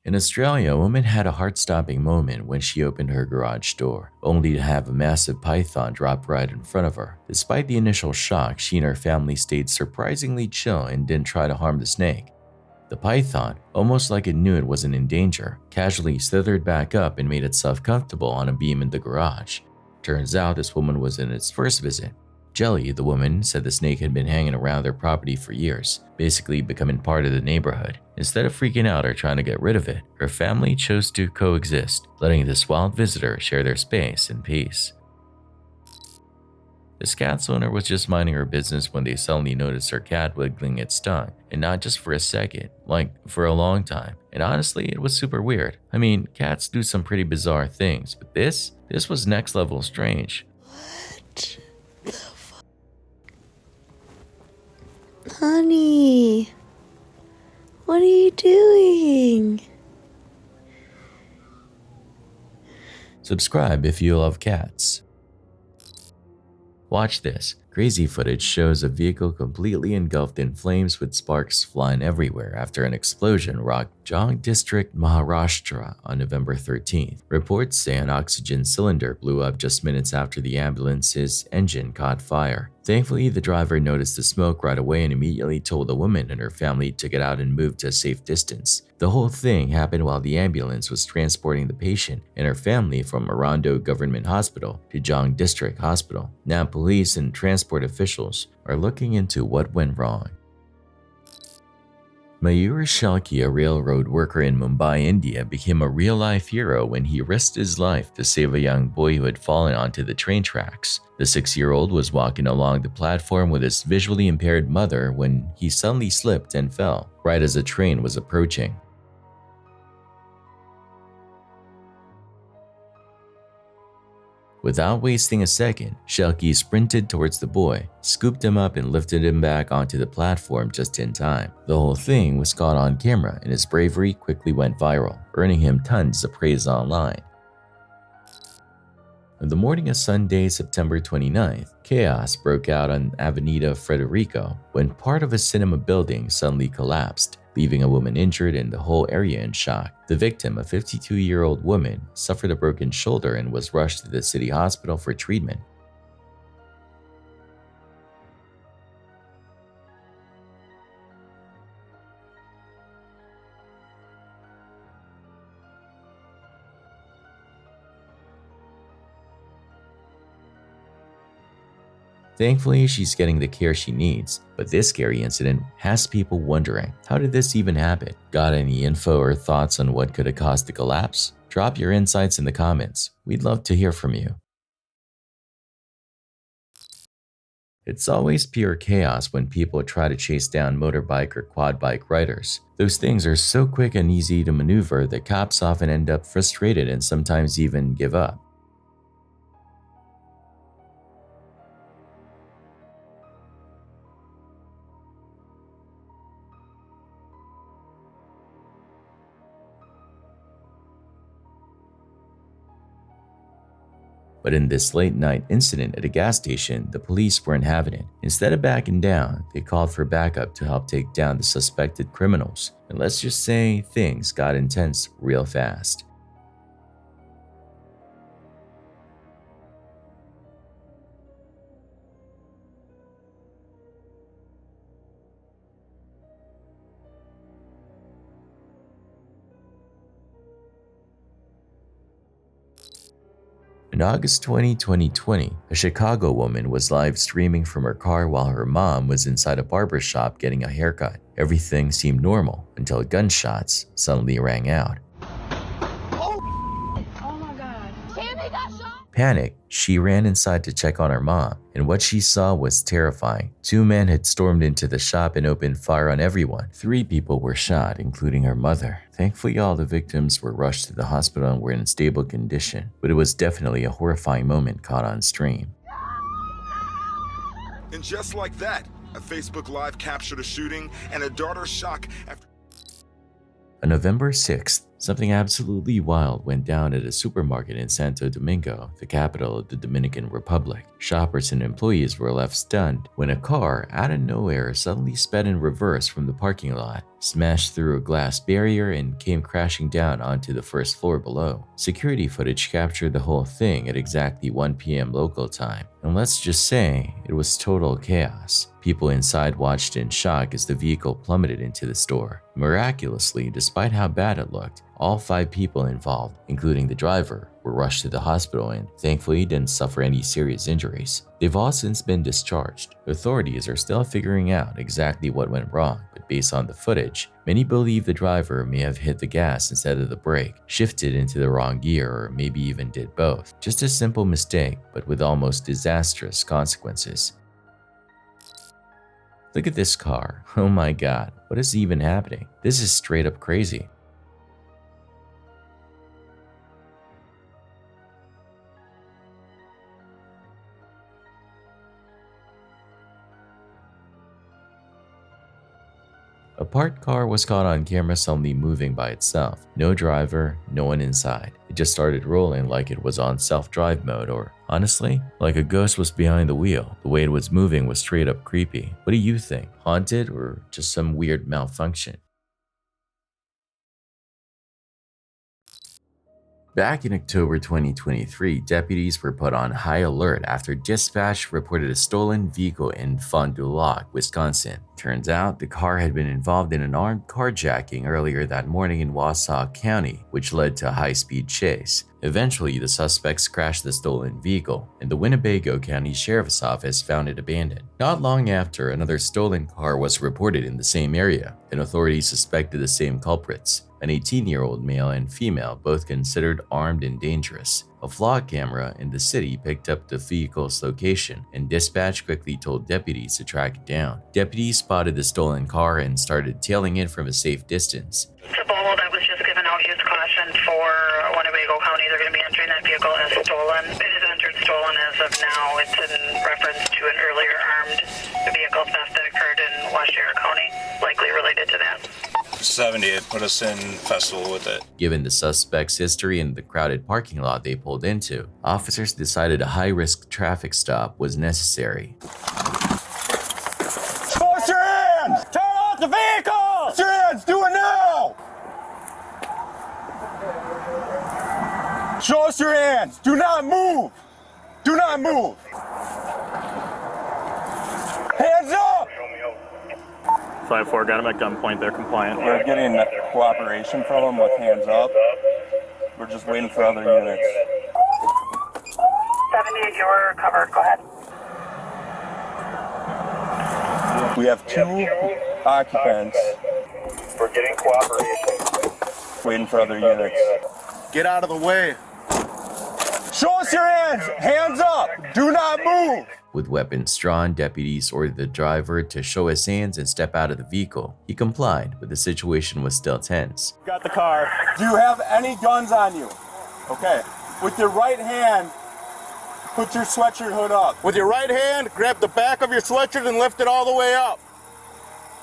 In Australia, a woman had a heart-stopping moment when she opened her garage door, only to have a massive python drop right in front of her. Despite the initial shock, she and her family stayed surprisingly chill and didn't try to harm the snake. The python, almost like it knew it wasn't in danger, casually slithered back up and made itself comfortable on a beam in the garage. Turns out this woman was in its first visit. Jelly, the woman, said the snake had been hanging around their property for years, basically becoming part of the neighborhood. Instead of freaking out or trying to get rid of it, her family chose to coexist, letting this wild visitor share their space in peace. This cat's owner was just minding her business when they suddenly noticed her cat wiggling its tongue, and not just for a second, like for a long time. And honestly, it was super weird. I mean, cats do some pretty bizarre things, but this was next level strange. What the fuck? Honey, what are you doing? Subscribe if you love cats. Watch this. Crazy footage shows a vehicle completely engulfed in flames with sparks flying everywhere after an explosion rocked Jong District, Maharashtra on November 13th. Reports say an oxygen cylinder blew up just minutes after the ambulance's engine caught fire. Thankfully, the driver noticed the smoke right away and immediately told the woman and her family to get out and move to a safe distance. The whole thing happened while the ambulance was transporting the patient and her family from Arando Government Hospital to Jong District Hospital. Now, police and transport officials are looking into what went wrong. Mayur Shalki, a railroad worker in Mumbai, India, became a real-life hero when he risked his life to save a young boy who had fallen onto the train tracks. The 6-year-old was walking along the platform with his visually impaired mother when he suddenly slipped and fell, right as the train was approaching. Without wasting a second, Shalki sprinted towards the boy, scooped him up and lifted him back onto the platform just in time. The whole thing was caught on camera and his bravery quickly went viral, earning him tons of praise online. On the morning of Sunday, September 29th, chaos broke out on Avenida Frederico when part of a cinema building suddenly collapsed, leaving a woman injured and the whole area in shock. The victim, a 52-year-old woman, suffered a broken shoulder and was rushed to the city hospital for treatment. Thankfully, she's getting the care she needs, but this scary incident has people wondering, how did this even happen? Got any info or thoughts on what could have caused the collapse? Drop your insights in the comments. We'd love to hear from you. It's always pure chaos when people try to chase down motorbike or quad bike riders. Those things are so quick and easy to maneuver that cops often end up frustrated and sometimes even give up. But in this late-night incident at a gas station, the police weren't having it. Instead of backing down, they called for backup to help take down the suspected criminals. And let's just say things got intense real fast. In August 2020, a Chicago woman was live streaming from her car while her mom was inside a barber shop getting a haircut. Everything seemed normal until gunshots suddenly rang out. Oh my God. Tammy got shot! Panicked, she ran inside to check on her mom, and what she saw was terrifying. 2 men had stormed into the shop and opened fire on everyone. 3 people were shot, including her mother. Thankfully, all the victims were rushed to the hospital and were in stable condition, but it was definitely a horrifying moment caught on stream. And just like that, a Facebook Live captured a shooting and a daughter's shock after... On November 6th, Something absolutely wild went down at a supermarket in Santo Domingo, the capital of the Dominican Republic. Shoppers and employees were left stunned when a car, out of nowhere, suddenly sped in reverse from the parking lot, smashed through a glass barrier, and came crashing down onto the first floor below. Security footage captured the whole thing at exactly 1 p.m. local time, and let's just say it was total chaos. People inside watched in shock as the vehicle plummeted into the store. Miraculously, despite how bad it looked, all 5 people involved, including the driver, were rushed to the hospital and thankfully didn't suffer any serious injuries. They've all since been discharged. Authorities are still figuring out exactly what went wrong, but based on the footage, many believe the driver may have hit the gas instead of the brake, shifted into the wrong gear, or maybe even did both. Just a simple mistake, but with almost disastrous consequences. Look at this car. Oh my god, what is even happening? This is straight up crazy. A parked car was caught on camera suddenly moving by itself. No driver, no one inside. It just started rolling like it was on self-drive mode, or honestly, like a ghost was behind the wheel. The way it was moving was straight up creepy. What do you think? Haunted or just some weird malfunction? Back in October 2023, deputies were put on high alert after dispatch reported a stolen vehicle in Fond du Lac, Wisconsin. Turns out the car had been involved in an armed carjacking earlier that morning in Wausau County, which led to a high-speed chase. Eventually, the suspects crashed the stolen vehicle, and the Winnebago County Sheriff's Office found it abandoned. Not long after, another stolen car was reported in the same area, and authorities suspected the same culprits. An 18-year-old male and female, both considered armed and dangerous. A vlog camera in the city picked up the vehicle's location, and dispatch quickly told deputies to track it down. Deputies spotted the stolen car and started tailing it from a safe distance. To Bold, I was just given out use caution for Winnebago County. They're going to be entering that vehicle as stolen. It is entered stolen as of now. It's in reference to an earlier armed vehicle theft that occurred in Washington County, likely related to that. 70, it put us in festival with it. Given the suspect's history and the crowded parking lot they pulled into, officers decided a high-risk traffic stop was necessary. Show your hands! Turn off the vehicle! Show your hands! Do it now! Show us your hands! Do not move! Do not move! Hands up! 5-4, got him at gunpoint, they're compliant. We're getting cooperation from them with hands up. We're just waiting for other units. 70, you're covered. Go ahead. We have 2 occupants. We're getting cooperation. Waiting for other units. Get out of the way. Show us your hands! Hands up! Do not move! With weapons drawn, deputies ordered the driver to show his hands and step out of the vehicle. He complied, but the situation was still tense. Got the car. Do you have any guns on you? Okay. With your right hand, put your sweatshirt hood up. With your right hand, grab the back of your sweatshirt and lift it all the way up.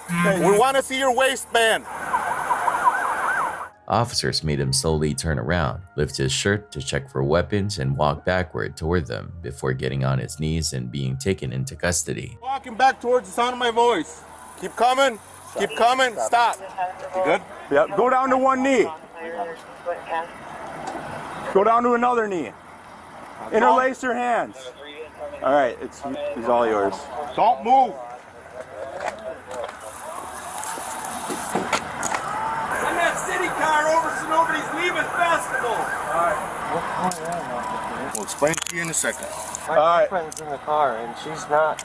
Okay. We want to see your waistband. Officers made him slowly turn around, lift his shirt to check for weapons, and walk backward toward them before getting on his knees and being taken into custody. Walking back towards the sound of my voice. Keep coming. Keep coming. Stop. You good? Yep. Go down to one knee. Go down to another knee. Interlace your hands. All right. It's all yours. Don't move. City car over so nobody's leaving festival. We'll explain to you in a second. My friend's in the car and she's not.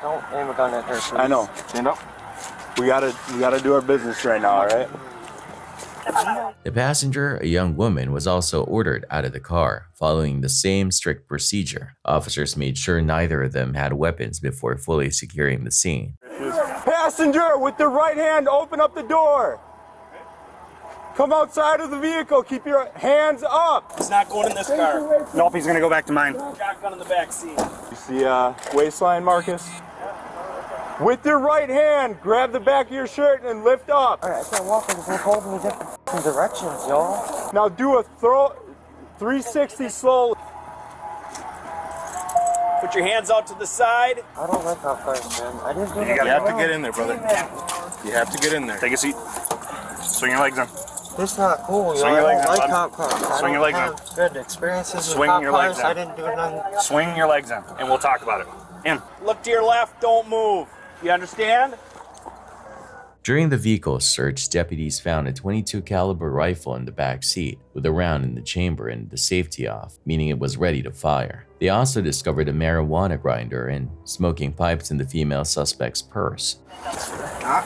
Don't aim a gun at her, please. I know. Stand up. We gotta do our business right now, all right? The passenger, a young woman, was also ordered out of the car, following the same strict procedure. Officers made sure neither of them had weapons before fully securing the scene. Passenger, with the right hand, open up the door. Come outside of the vehicle. Keep your hands up. He's not going in this car. Nope, he's gonna go back to mine. Shotgun in the back seat. You see waistline, Marcus? With your right hand, grab the back of your shirt and lift up. All right, I can't walk with this. We're holding the different. Some directions, y'all. Now do a 360 slow. Put your hands out to the side. I don't like that first, man. I didn't do that. You have to get in there, brother. You have to get in there. Take a seat. Swing your legs in. It's not cool, Swing yo. your I legs don't in, like bud. cop cars. Swing your legs I in. don't have good experiences Swing with cop your legs cars. in. I didn't do nothing. Swing your legs in, and we'll talk about it. In. Look to your left, don't move. You understand? During the vehicle search, deputies found a .22 caliber rifle in the back seat with a round in the chamber and the safety off, meaning it was ready to fire. They also discovered a marijuana grinder and smoking pipes in the female suspect's purse. Pellet gun.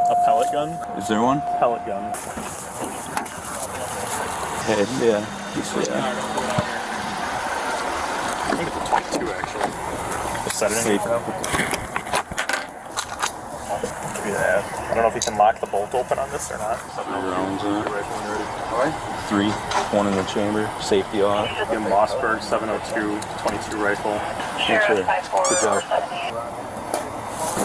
A pellet gun? Is there one? Pellet gun. Head, yeah. You see that? I think it's a 22 actually. Just set it in. Safe. Give you that. I don't know if you can lock the bolt open on this or not. Rounds in it. Three. One in the chamber. Safety off. Jim Mossberg, 702, 22 rifle. Make sure. Good job.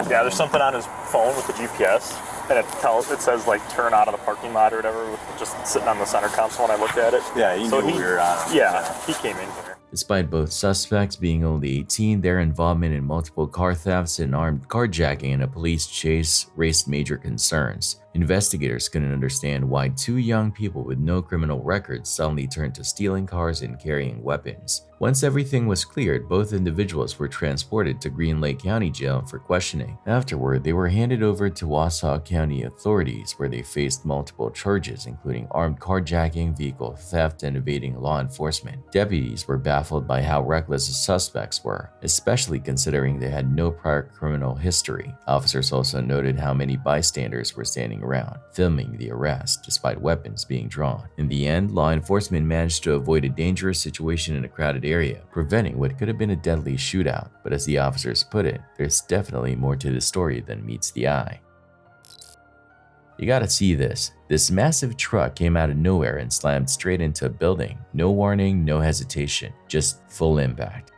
Yeah, there's something on his phone with the GPS, and it says like turn out of the parking lot or whatever, with just sitting on the center console when I looked at it. Yeah, you knew we were on. Yeah, he came in here. Despite both suspects being only 18, their involvement in multiple car thefts and armed carjacking in a police chase raised major concerns. Investigators couldn't understand why two young people with no criminal records suddenly turned to stealing cars and carrying weapons. Once everything was cleared, both individuals were transported to Green Lake County Jail for questioning. Afterward, they were handed over to Wausau County authorities where they faced multiple charges including armed carjacking, vehicle theft, and evading law enforcement. Deputies were baffled by how reckless the suspects were, especially considering they had no prior criminal history. Officers also noted how many bystanders were standing around, filming the arrest despite weapons being drawn. In the end, law enforcement managed to avoid a dangerous situation in a crowded area, preventing what could have been a deadly shootout. But as the officers put it, there's definitely more to the story than meets the eye. You gotta see this. This massive truck came out of nowhere and slammed straight into a building. No warning, no hesitation, just full impact.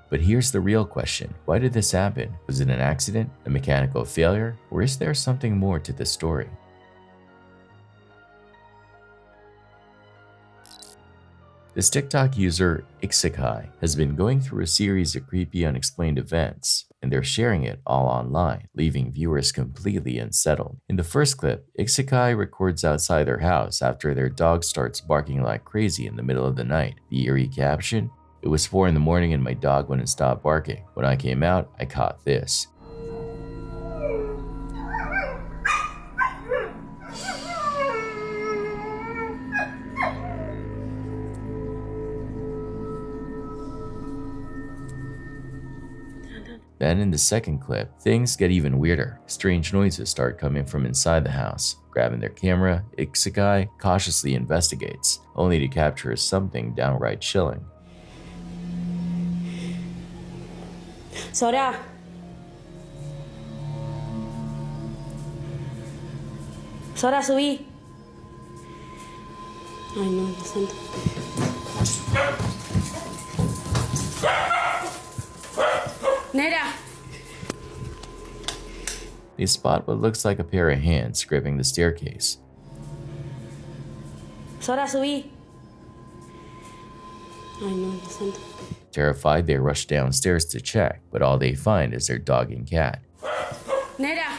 But here's the real question. Why did this happen? Was it an accident, a mechanical failure, or is there something more to the story? This TikTok user, Ixikai, has been going through a series of creepy unexplained events, and they're sharing it all online, leaving viewers completely unsettled. In the first clip, Ixikai records outside their house after their dog starts barking like crazy in the middle of the night. The eerie caption: "It was 4 in the morning and my dog wouldn't stop barking. When I came out, I caught this." Then in the second clip, things get even weirder. Strange noises start coming from inside the house. Grabbing their camera, Ixikai cautiously investigates, only to capture something downright chilling. Sora. Sora, subí. Ay, no, lo siento. Nera. They spot what looks like a pair of hands scraping the staircase. Sora, subí. Ay, no, lo siento. Terrified, they rush downstairs to check, but all they find is their dog and cat. Nera.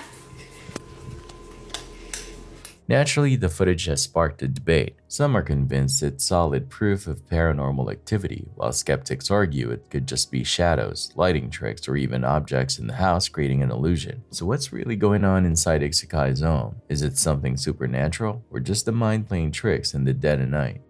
Naturally, the footage has sparked a debate. Some are convinced it's solid proof of paranormal activity, while skeptics argue it could just be shadows, lighting tricks, or even objects in the house creating an illusion. So what's really going on inside Ixikai's home? Is it something supernatural, or just the mind playing tricks in the dead of night?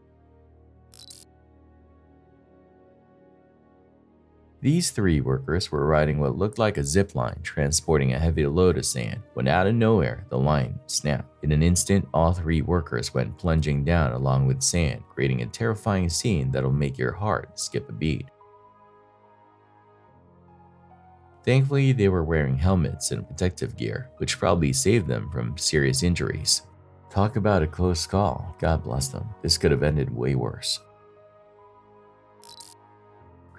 These 3 workers were riding what looked like a zip line transporting a heavy load of sand, when out of nowhere, the line snapped. In an instant, all 3 workers went plunging down along with sand, creating a terrifying scene that'll make your heart skip a beat. Thankfully, they were wearing helmets and protective gear, which probably saved them from serious injuries. Talk about a close call, God bless them. This could have ended way worse.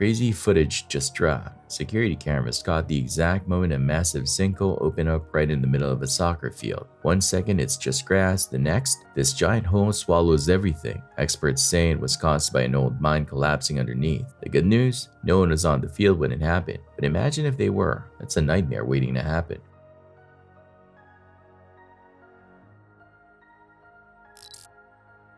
Crazy footage just dropped. Security cameras caught the exact moment a massive sinkhole opened up right in the middle of a soccer field. 1 second it's just grass, the next, this giant hole swallows everything. Experts say it was caused by an old mine collapsing underneath. The good news? No one was on the field when it happened. But imagine if they were. That's a nightmare waiting to happen.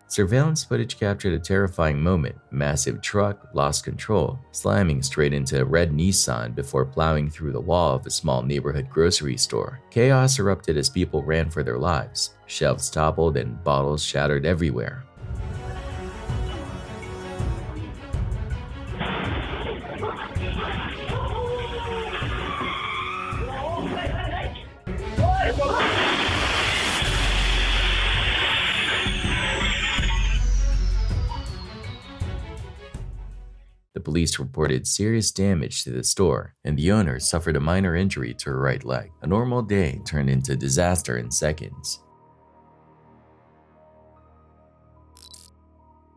Surveillance footage captured a terrifying moment. A massive truck lost control, slamming straight into a red Nissan before plowing through the wall of a small neighborhood grocery store. Chaos erupted as people ran for their lives. Shelves toppled and bottles shattered everywhere. The police reported serious damage to the store, and the owner suffered a minor injury to her right leg. A normal day turned into disaster in seconds.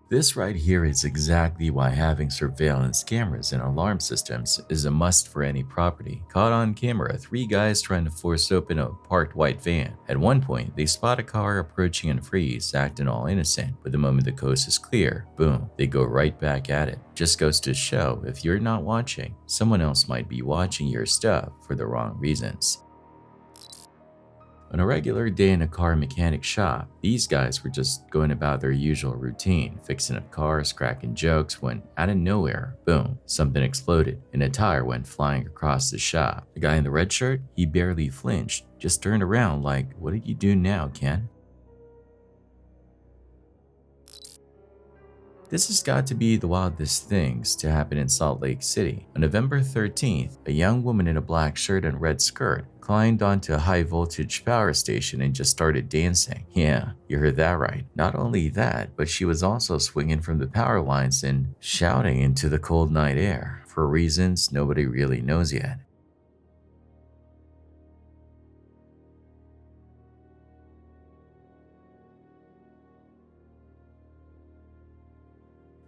This right here is exactly why having surveillance cameras and alarm systems is a must for any property. Caught on camera, 3 guys trying to force open a parked white van. At one point, they spot a car approaching and freeze, acting all innocent, but the moment the coast is clear, boom, they go right back at it. Just goes to show, if you're not watching, someone else might be watching your stuff for the wrong reasons. On a regular day in a car mechanic shop, these guys were just going about their usual routine, fixing up cars, cracking jokes, when out of nowhere, boom, something exploded and a tire went flying across the shop. The guy in the red shirt, he barely flinched, just turned around like, what did you do now, Ken? This has got to be the wildest things to happen in Salt Lake City. On November 13th, a young woman in a black shirt and red skirt climbed onto a high voltage power station and just started dancing. Yeah, you heard that right. Not only that, but she was also swinging from the power lines and shouting into the cold night air for reasons nobody really knows yet.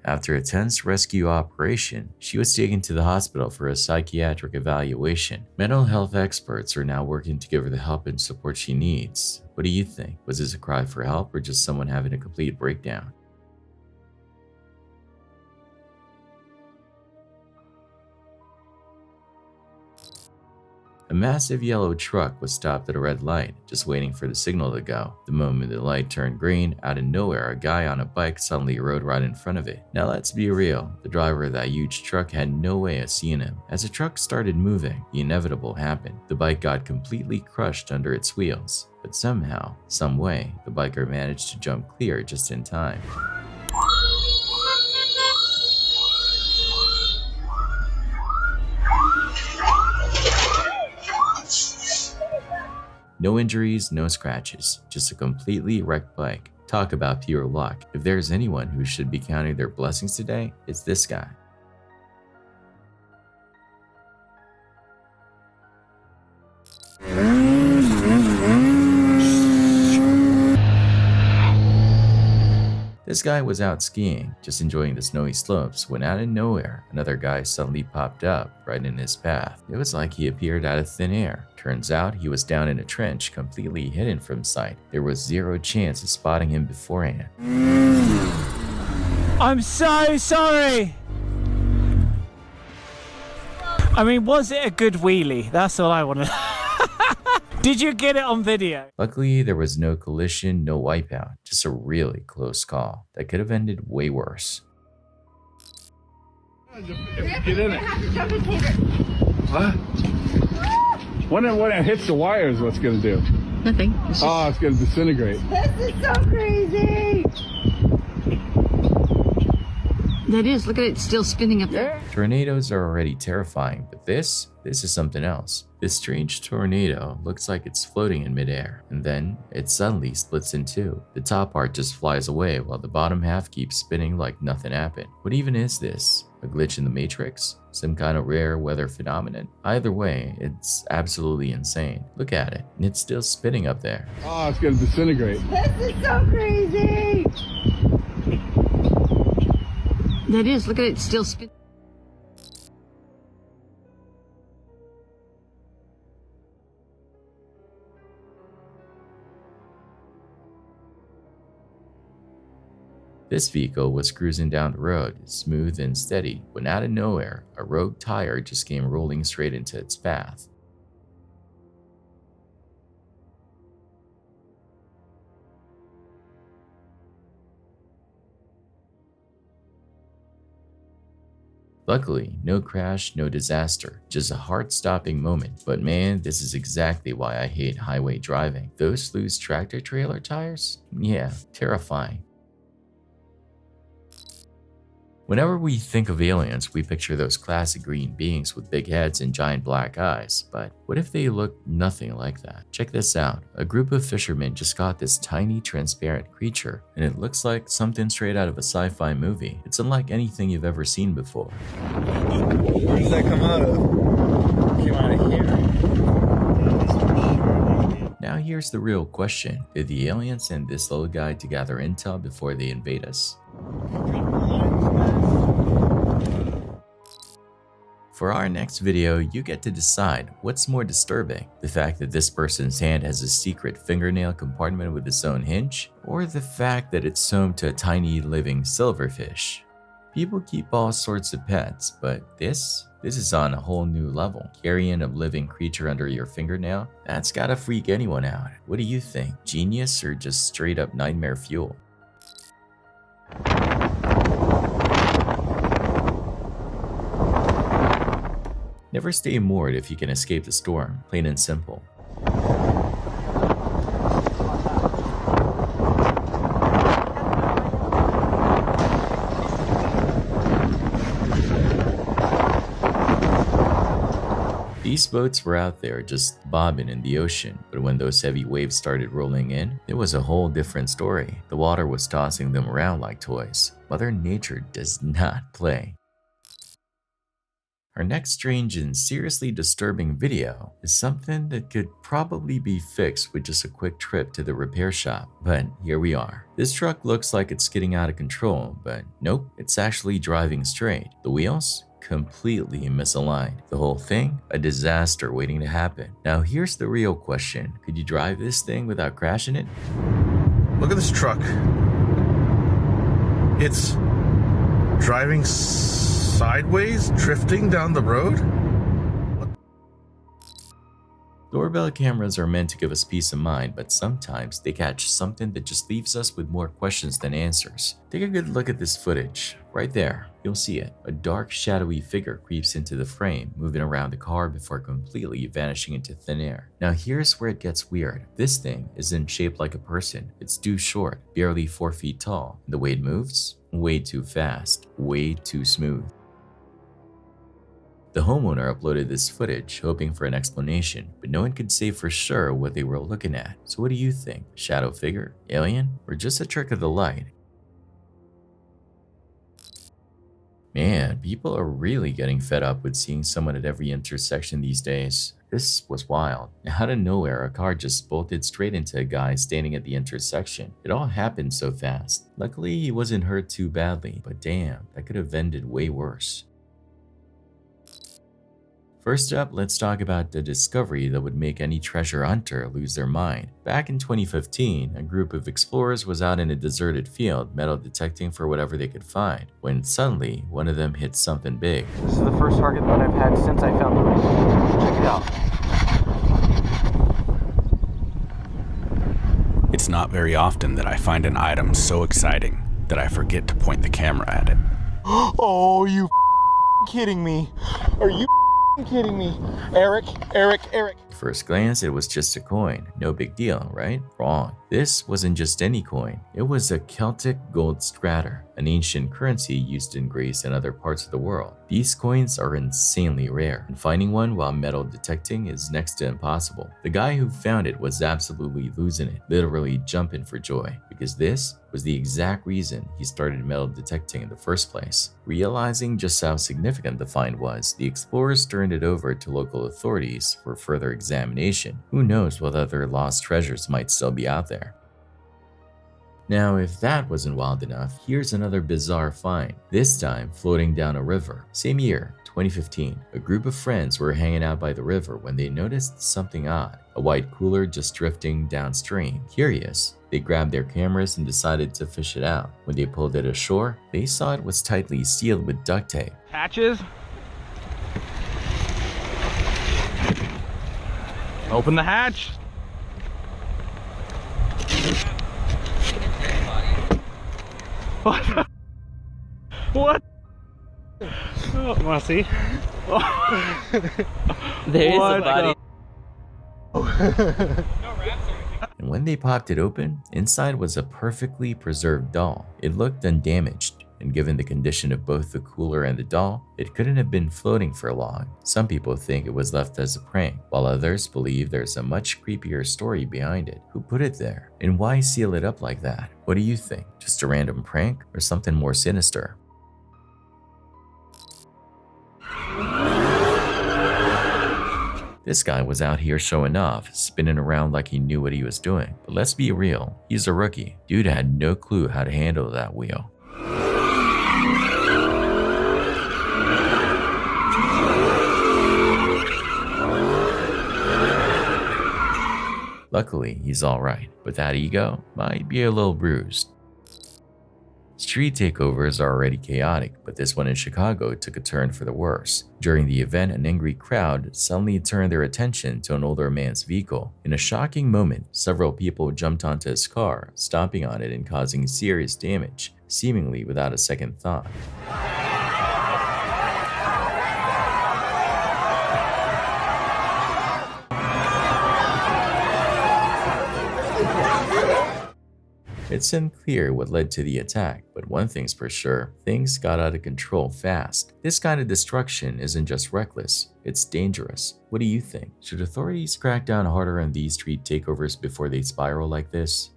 After a tense rescue operation, she was taken to the hospital for a psychiatric evaluation. Mental health experts are now working to give her the help and support she needs. What do you think? Was this a cry for help or just someone having a complete breakdown? A massive yellow truck was stopped at a red light, just waiting for the signal to go. The moment the light turned green, out of nowhere, a guy on a bike suddenly rode right in front of it. Now let's be real, the driver of that huge truck had no way of seeing him. As the truck started moving, the inevitable happened. The bike got completely crushed under its wheels. But somehow, some way, the biker managed to jump clear just in time. No injuries, no scratches, just a completely wrecked bike. Talk about pure luck. If there's anyone who should be counting their blessings today, it's this guy. This guy was out skiing, just enjoying the snowy slopes, when out of nowhere, another guy suddenly popped up right in his path. It was like he appeared out of thin air. Turns out he was down in a trench, completely hidden from sight. There was zero chance of spotting him beforehand. I'm so sorry! I mean, was it a good wheelie? That's all I want to Did you get it on video? Luckily, there was no collision, no wipeout, just a really close call that could have ended way worse. Get in it. What? When it hits the wires, what's going to do? Nothing. It's going to disintegrate. This is so crazy. That is. Look at it, it's still spinning up there. Tornadoes are already terrifying, but this is something else. This strange tornado looks like it's floating in midair, and then it suddenly splits in two. The top part just flies away while the bottom half keeps spinning like nothing happened. What even is this? A glitch in the Matrix? Some kind of rare weather phenomenon? Either way, it's absolutely insane. Look at it, and it's still spinning up there. It's going to disintegrate. This is so crazy. That is. Look at it, it's still spinning. This vehicle was cruising down the road, smooth and steady, when out of nowhere, a rogue tire just came rolling straight into its path. Luckily, no crash, no disaster, just a heart-stopping moment. But man, this is exactly why I hate highway driving. Those loose tractor-trailer tires? Yeah, terrifying. Whenever we think of aliens, we picture those classic green beings with big heads and giant black eyes. But what if they look nothing like that? Check this out. A group of fishermen just caught this tiny transparent creature, and it looks like something straight out of a sci-fi movie. It's unlike anything you've ever seen before. Where does that come out of? It came out of here. Now here's the real question. Did the aliens and this little guy to gather intel before they invade us? For our next video, you get to decide what's more disturbing, the fact that this person's hand has a secret fingernail compartment with its own hinge, or the fact that it's home to a tiny living silverfish. People keep all sorts of pets, but this is on a whole new level. Carrying a living creature under your fingernail? That's gotta freak anyone out. What do you think? Genius or just straight up nightmare fuel? Never stay moored if you can escape the storm, plain and simple. These boats were out there just bobbing in the ocean, but when those heavy waves started rolling in, it was a whole different story. The water was tossing them around like toys. Mother Nature does not play. Our next strange and seriously disturbing video is something that could probably be fixed with just a quick trip to the repair shop, but here we are. This truck looks like it's getting out of control, but nope, it's actually driving straight. The wheels? Completely misaligned. The whole thing? A disaster waiting to happen. Now here's the real question. Could you drive this thing without crashing it? Look at this truck. It's driving sideways, drifting down the road? Doorbell cameras are meant to give us peace of mind, but sometimes they catch something that just leaves us with more questions than answers. Take a good look at this footage. Right there, you'll see it. A dark, shadowy figure creeps into the frame, moving around the car before completely vanishing into thin air. Now here's where it gets weird. This thing isn't shaped like a person. It's too short, barely 4 feet tall. The way it moves? Way too fast, way too smooth. The homeowner uploaded this footage hoping for an explanation, but no one could say for sure what they were looking at. So what do you think? Shadow figure? Alien? Or just a trick of the light? Man, people are really getting fed up with seeing someone at every intersection these days. This was wild. Out of nowhere, a car just bolted straight into a guy standing at the intersection. It all happened so fast. Luckily, he wasn't hurt too badly, but damn, that could have ended way worse. First up, let's talk about the discovery that would make any treasure hunter lose their mind. Back in 2015, a group of explorers was out in a deserted field metal detecting for whatever they could find, when suddenly one of them hit something big. This is the first target that I've had since I found the ring. Check it out. It's not very often that I find an item so exciting that I forget to point the camera at it. Oh, you kidding me? Are you kidding me? Eric. At first glance, it was just a coin. No big deal, right? Wrong. This wasn't just any coin. It was a Celtic gold stratter, an ancient currency used in Greece and other parts of the world. These coins are insanely rare, and finding one while metal detecting is next to impossible. The guy who found it was absolutely losing it, literally jumping for joy, because this was the exact reason he started metal detecting in the first place. Realizing just how significant the find was, the explorers turned it over to local authorities for further examination. Who knows what other lost treasures might still be out there. Now, if that wasn't wild enough, here's another bizarre find, this time floating down a river. Same year, 2015, a group of friends were hanging out by the river when they noticed something odd, a white cooler just drifting downstream. Curious, they grabbed their cameras and decided to fish it out. When they pulled it ashore, they saw it was tightly sealed with duct tape. Hatches. Open the hatch. What? What? Oh, wanna see? There is a body. And when they popped it open, inside was a perfectly preserved doll. It looked undamaged, and given the condition of both the cooler and the doll, it couldn't have been floating for long. Some people think it was left as a prank, while others believe there's a much creepier story behind it. Who put it there? And why seal it up like that? What do you think? Just a random prank or something more sinister? This guy was out here showing off, spinning around like he knew what he was doing. But let's be real, he's a rookie. Dude had no clue how to handle that wheel. Luckily, he's alright, but that ego might be a little bruised. Street takeovers are already chaotic, but this one in Chicago took a turn for the worse. During the event, an angry crowd suddenly turned their attention to an older man's vehicle. In a shocking moment, several people jumped onto his car, stomping on it and causing serious damage, seemingly without a second thought. It's unclear what led to the attack, but one thing's for sure, things got out of control fast. This kind of destruction isn't just reckless, it's dangerous. What do you think? Should authorities crack down harder on these street takeovers before they spiral like this?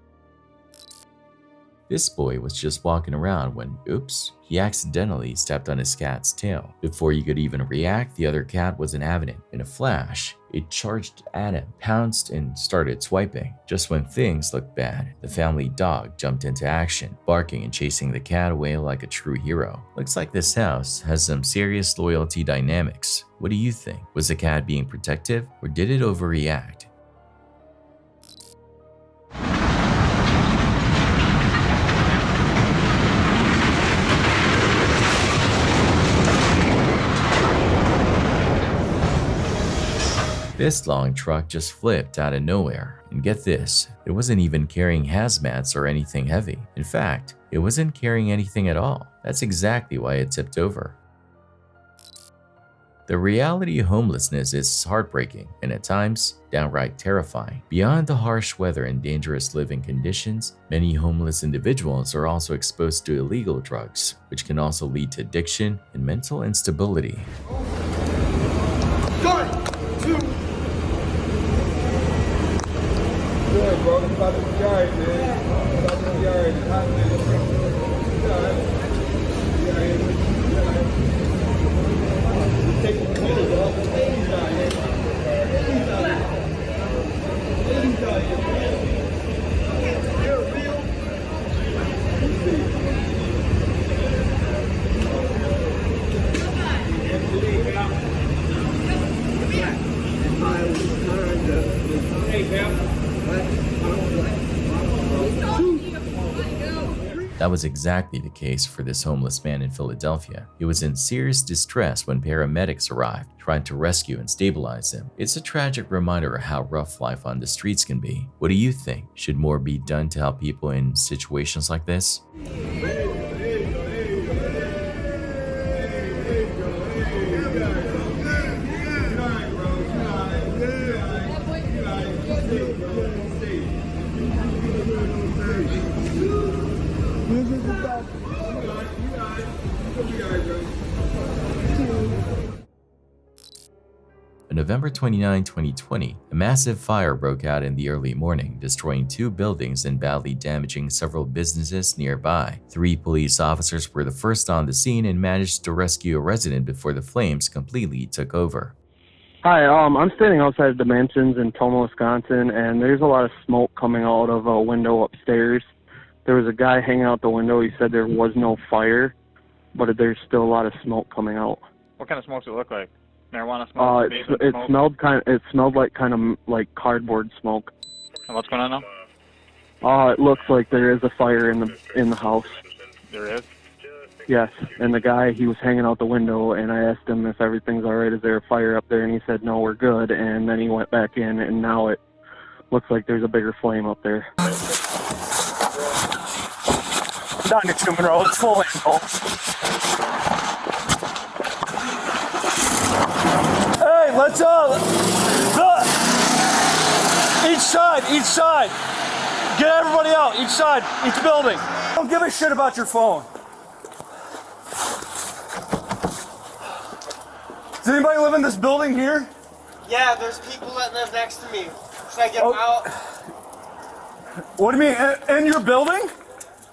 This boy was just walking around when, oops, he accidentally stepped on his cat's tail. Before he could even react, the other cat was in avenant. In a flash, it charged at him, pounced, and started swiping. Just when things looked bad, the family dog jumped into action, barking and chasing the cat away like a true hero. Looks like this house has some serious loyalty dynamics. What do you think? Was the cat being protective, or did it overreact? This long truck just flipped out of nowhere. And get this, it wasn't even carrying hazmats or anything heavy. In fact, it wasn't carrying anything at all. That's exactly why it tipped over. The reality of homelessness is heartbreaking and at times downright terrifying. Beyond the harsh weather and dangerous living conditions, many homeless individuals are also exposed to illegal drugs, which can also lead to addiction and mental instability. Good, bro. It's about to be alright, man. It's about to be alright. It's hot, man. It's alright. Take the clothes off. He's out here. He's out here. He's out here. You're real. Hey, man. That was exactly the case for this homeless man in Philadelphia. He was in serious distress when paramedics arrived, trying to rescue and stabilize him. It's a tragic reminder of how rough life on the streets can be. What do you think? Should more be done to help people in situations like this? On November 29, 2020, a massive fire broke out in the early morning, destroying 2 buildings and badly damaging several businesses nearby. 3 police officers were the first on the scene and managed to rescue a resident before the flames completely took over. Hi, I'm standing outside the mansions in Toma, Wisconsin, and there's a lot of smoke coming out of a window upstairs. there was a guy hanging out the window. He said there was no fire, but there's still a lot of smoke coming out. What kind of smoke does it look like? Marijuana smoke? It smelled like kind of like cardboard smoke. And what's going on now? It looks like there is a fire in the house. There is? Yes, and the guy, he was hanging out the window, and I asked him if everything's all right, is there a fire up there, and he said, no, we're good, and then he went back in, and now it looks like there's a bigger flame up there. Down to 2 Monroe, it's full info. Hey, let's look! Each side! Get everybody out, each side, each building. Don't give a shit about your phone. Does anybody live in this building here? Yeah, there's people that live next to me. Should I get them out? What do you mean, in your building?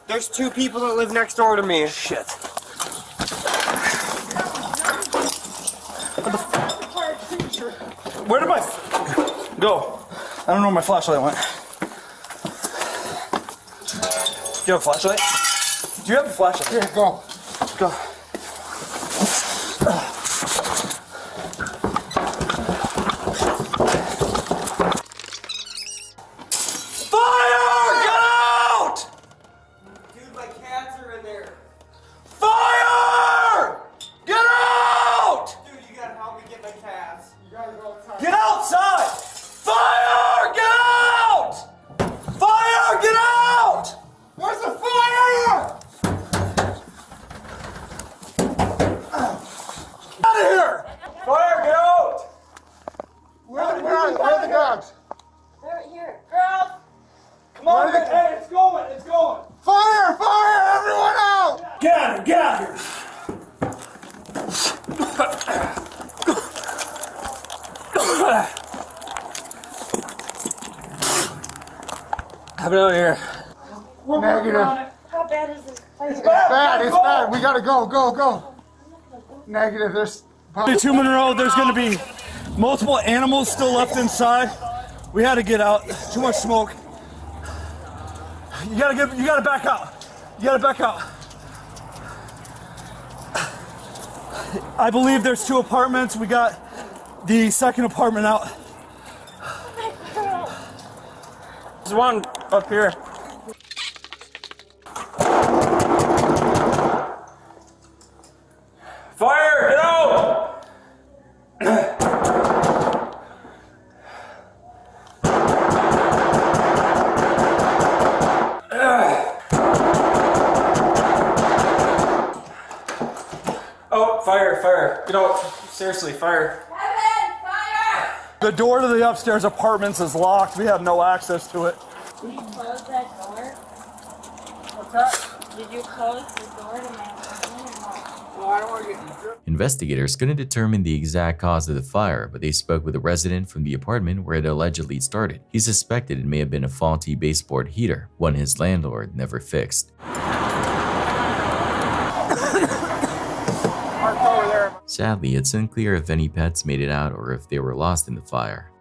There's 2 people that live next door to me. Shit. Where did my... Go. I don't know where my flashlight went. Do you have a flashlight? Do you have a flashlight? Here, go. Go. Get outside! Fire! Get out! Fire! Get out! Where's the fire? Out of here! Fire! Get out! Where are the dogs? Where are the dogs? They're right here. Girls! Come on, hey, it's going! It's going! Fire! Fire! Everyone out! Get out of here! Get out of here! How about here? Negative. How bad is this? It's bad. It's bad. We gotta go. Go. Go. Negative. There's. 2 Monroe. There's going to be multiple animals still left inside. We had to get out. Too much smoke. You gotta back out. You gotta back out. I believe there's 2 apartments. We got the second apartment out. There's one up here. Fire! Get out! Oh, fire, fire. Get out. Seriously, fire. Kevin, fire! The door to the upstairs apartments is locked. We have no access to it. Did you close that door? What's that? Did you close the door to my apartment or not? Well, I don't want to get... Investigators couldn't determine the exact cause of the fire, but they spoke with a resident from the apartment where it allegedly started. He suspected it may have been a faulty baseboard heater, one his landlord never fixed. Sadly, it's unclear if any pets made it out or if they were lost in the fire.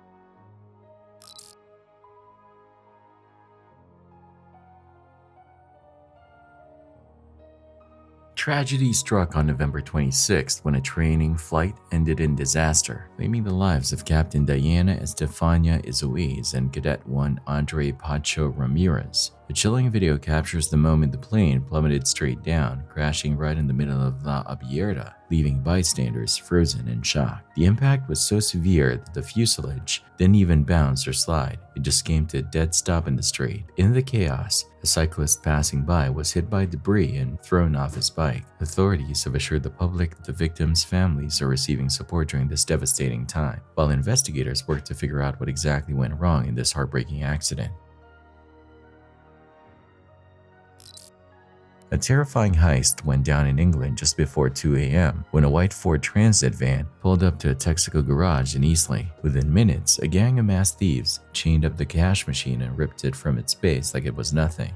Tragedy struck on November 26th when a training flight ended in disaster, claiming the lives of Captain Diana Estefania Izuiz and Cadet 1 Andre Pacho Ramirez. A chilling video captures the moment the plane plummeted straight down, crashing right in the middle of La Abierta, leaving bystanders frozen in shock. The impact was so severe that the fuselage didn't even bounce or slide. It just came to a dead stop in the straight. In the chaos, a cyclist passing by was hit by debris and thrown off his bike. Authorities have assured the public that the victims' families are receiving support during this devastating time, while investigators work to figure out what exactly went wrong in this heartbreaking accident. A terrifying heist went down in England just before 2 a.m. when a white Ford Transit van pulled up to a Texaco garage in Eastleigh. Within minutes, a gang of masked thieves chained up the cash machine and ripped it from its base like it was nothing.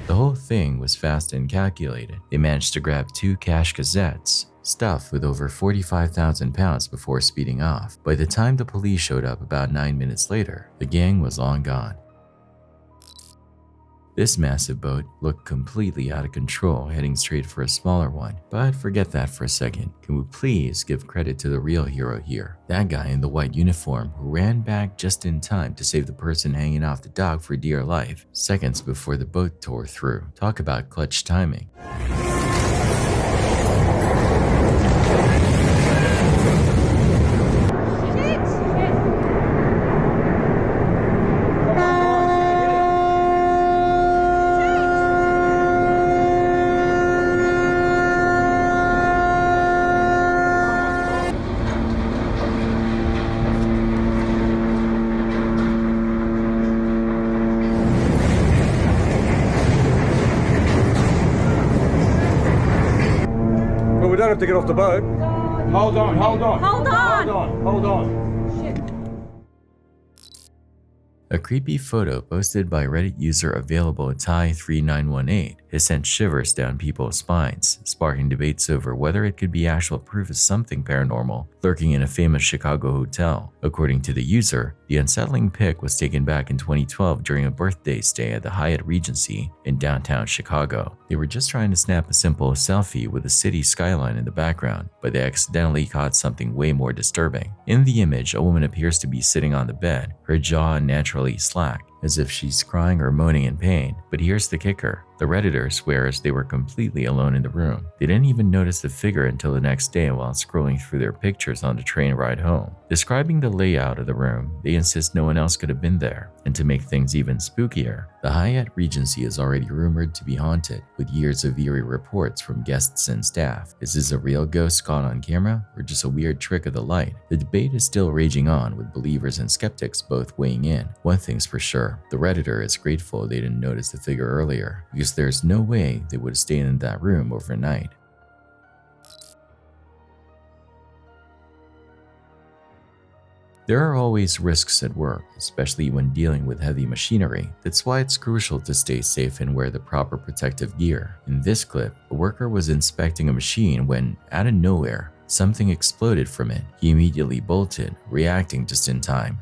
The whole thing was fast and calculated. They managed to grab 2 cash cassettes, stuffed with over 45,000 pounds before speeding off. By the time the police showed up about 9 minutes later, the gang was long gone. This massive boat looked completely out of control, heading straight for a smaller one. But forget that for a second. Can we please give credit to the real hero here? That guy in the white uniform who ran back just in time to save the person hanging off the dock for dear life, seconds before the boat tore through. Talk about clutch timing. We don't have to get off the boat. Hold on. Hold on. Hold on. A creepy photo posted by Reddit user available Thai3918 has sent shivers down people's spines, sparking debates over whether it could be actual proof of something paranormal lurking in a famous Chicago hotel. According to the user, the unsettling pic was taken back in 2012 during a birthday stay at the Hyatt Regency in downtown Chicago. They were just trying to snap a simple selfie with the city skyline in the background, but they accidentally caught something way more disturbing. In the image, a woman appears to be sitting on the bed, her jaw naturally slack, as if she's crying or moaning in pain. But here's the kicker. The Redditor swears they were completely alone in the room. They didn't even notice the figure until the next day while scrolling through their pictures on the train ride home. Describing the layout of the room, they insist no one else could have been there. And to make things even spookier, the Hyatt Regency is already rumored to be haunted, with years of eerie reports from guests and staff. Is this a real ghost caught on camera, or just a weird trick of the light? The debate is still raging on, with believers and skeptics both weighing in. One thing's for sure, the Redditor is grateful they didn't notice the figure earlier, because there's no way they would have stayed in that room overnight. There are always risks at work, especially when dealing with heavy machinery. That's why it's crucial to stay safe and wear the proper protective gear. In this clip, a worker was inspecting a machine when, out of nowhere, something exploded from it. He immediately bolted, reacting just in time.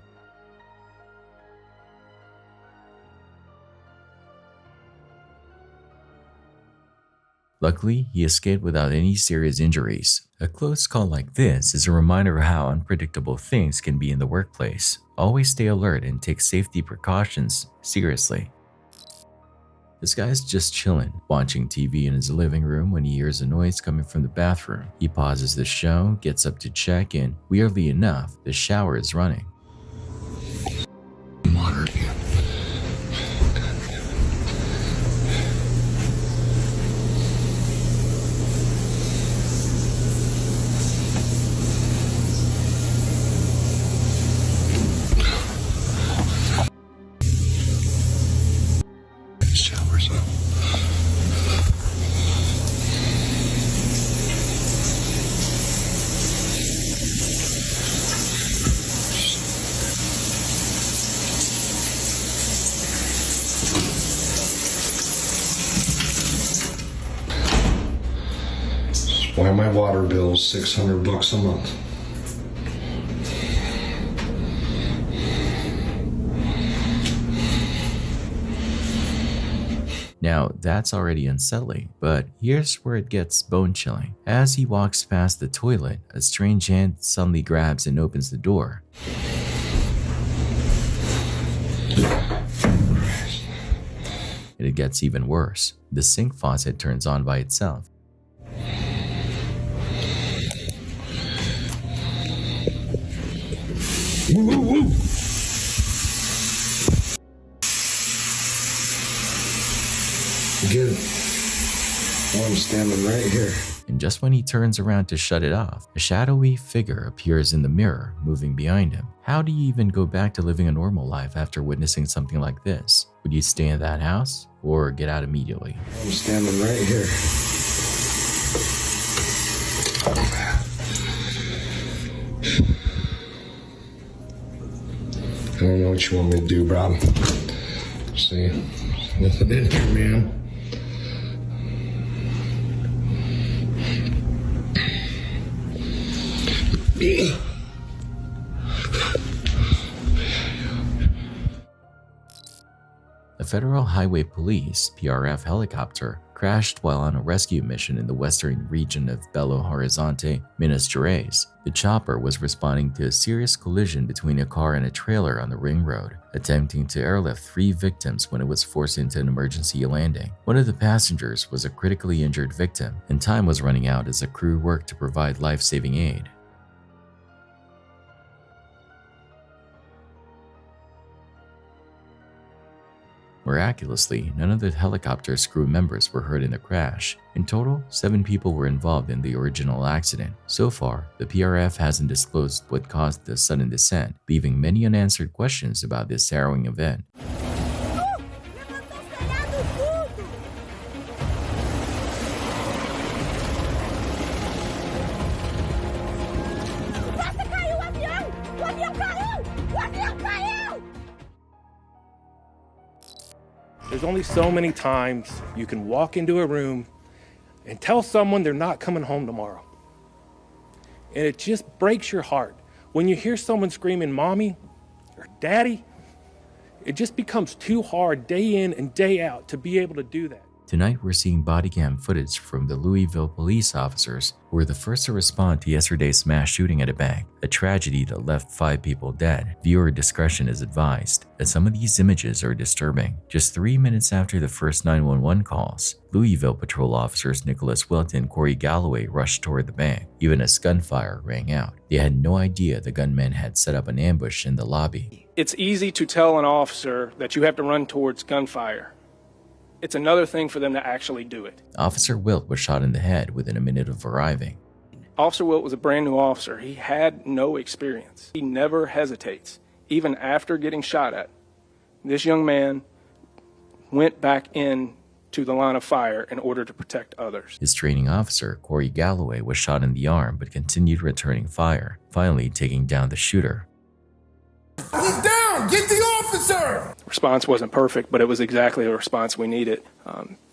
Luckily, he escaped without any serious injuries. A close call like this is a reminder of how unpredictable things can be in the workplace. Always stay alert and take safety precautions seriously. This guy's just chilling, watching TV in his living room when he hears a noise coming from the bathroom. He pauses the show, gets up to check, and weirdly enough, the shower is running. Water again. Shower's up. Why my water bill is $600 a month. Now, that's already unsettling, but here's where it gets bone-chilling. As he walks past the toilet, a strange hand suddenly grabs and opens the door. And it gets even worse. The sink faucet turns on by itself. Woo, woo. Get it. Oh, I'm standing right here. And just when he turns around to shut it off, a shadowy figure appears in the mirror, moving behind him. How do you even go back to living a normal life after witnessing something like this? Would you stay in that house or get out immediately? I'm standing right here. I don't know what you want me to do, Bob. See, nothing in here, man. A Federal Highway Police (PRF) helicopter crashed while on a rescue mission in the western region of Belo Horizonte, Minas Gerais. The chopper was responding to a serious collision between a car and a trailer on the ring road, attempting to airlift 3 victims when it was forced into an emergency landing. One of the passengers was a critically injured victim, and time was running out as the crew worked to provide life-saving aid. Miraculously, none of the helicopter's crew members were hurt in the crash. In total, 7 people were involved in the original accident. So far, the PRF hasn't disclosed what caused the sudden descent, leaving many unanswered questions about this harrowing event. There's only so many times you can walk into a room and tell someone they're not coming home tomorrow. And it just breaks your heart. When you hear someone screaming, "Mommy," or "Daddy," it just becomes too hard day in and day out to be able to do that. Tonight, we're seeing body cam footage from the Louisville police officers who were the first to respond to yesterday's mass shooting at a bank, a tragedy that left 5 people dead. Viewer discretion is advised, as some of these images are disturbing. Just 3 minutes after the first 911 calls, Louisville patrol officers Nicholas Wilt and Corey Galloway rushed toward the bank, even as gunfire rang out. They had no idea the gunmen had set up an ambush in the lobby. It's easy to tell an officer that you have to run towards gunfire. It's another thing for them to actually do it. Officer Wilt was shot in the head within a minute of arriving. Officer Wilt was a brand new officer. He had no experience. He never hesitates, even after getting shot at. This young man went back in to the line of fire in order to protect others. His training officer, Corey Galloway, was shot in the arm but continued returning fire, finally taking down the shooter. Get down! Get the officer! Response wasn't perfect, but it was exactly the response we needed.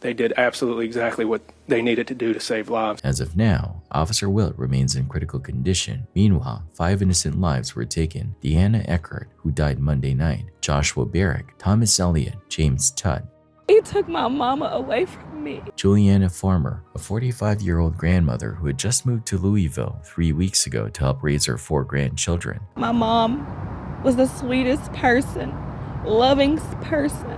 They did absolutely exactly what they needed to do to save lives. As of now, Officer Wilt remains in critical condition. Meanwhile, 5 innocent lives were taken. Deanna Eckert, who died Monday night, Joshua Barrick, Thomas Elliott, James Tutt. He took my mama away from me. Juliana Farmer, a 45-year-old grandmother who had just moved to Louisville 3 weeks ago to help raise her 4 grandchildren. My mom was the sweetest person, loving person,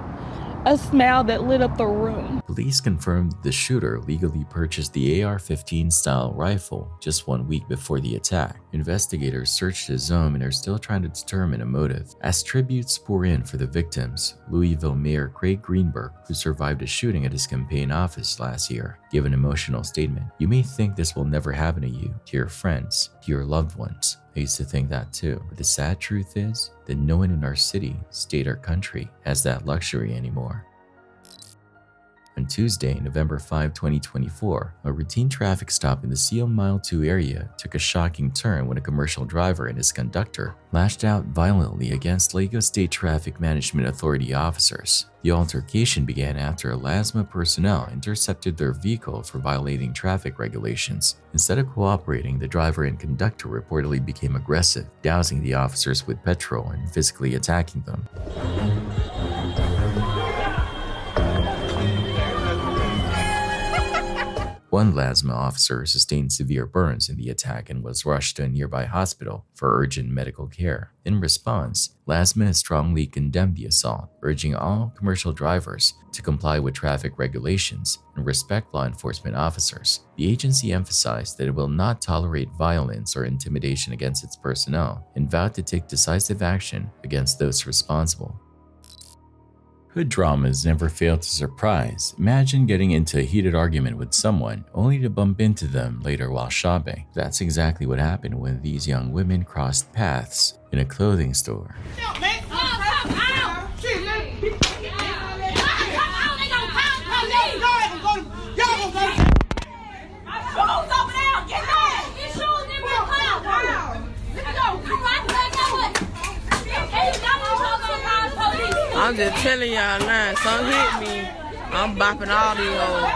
a smile that lit up the room. Police confirmed the shooter legally purchased the AR-15 style rifle just 1 week before the attack. Investigators searched his home and are still trying to determine a motive. As tributes pour in for the victims, Louisville Mayor Craig Greenberg, who survived a shooting at his campaign office last year, gave an emotional statement. "You may think this will never happen to you, to your friends, to your loved ones. I used to think that too, but the sad truth is that no one in our city, state, or country has that luxury anymore." On Tuesday, November 5, 2024, a routine traffic stop in the Seal Mile 2 area took a shocking turn when a commercial driver and his conductor lashed out violently against Lagos State Traffic Management Authority officers. The altercation began after LASMA personnel intercepted their vehicle for violating traffic regulations. Instead of cooperating, the driver and conductor reportedly became aggressive, dousing the officers with petrol and physically attacking them. One LASMA officer sustained severe burns in the attack and was rushed to a nearby hospital for urgent medical care. In response, LASMA has strongly condemned the assault, urging all commercial drivers to comply with traffic regulations and respect law enforcement officers. The agency emphasized that it will not tolerate violence or intimidation against its personnel and vowed to take decisive action against those responsible. Hood dramas never fail to surprise. Imagine getting into a heated argument with someone only to bump into them later while shopping. That's exactly what happened when these young women crossed paths in a clothing store. I'm just telling y'all now, some hit me, I'm bopping all these hoes.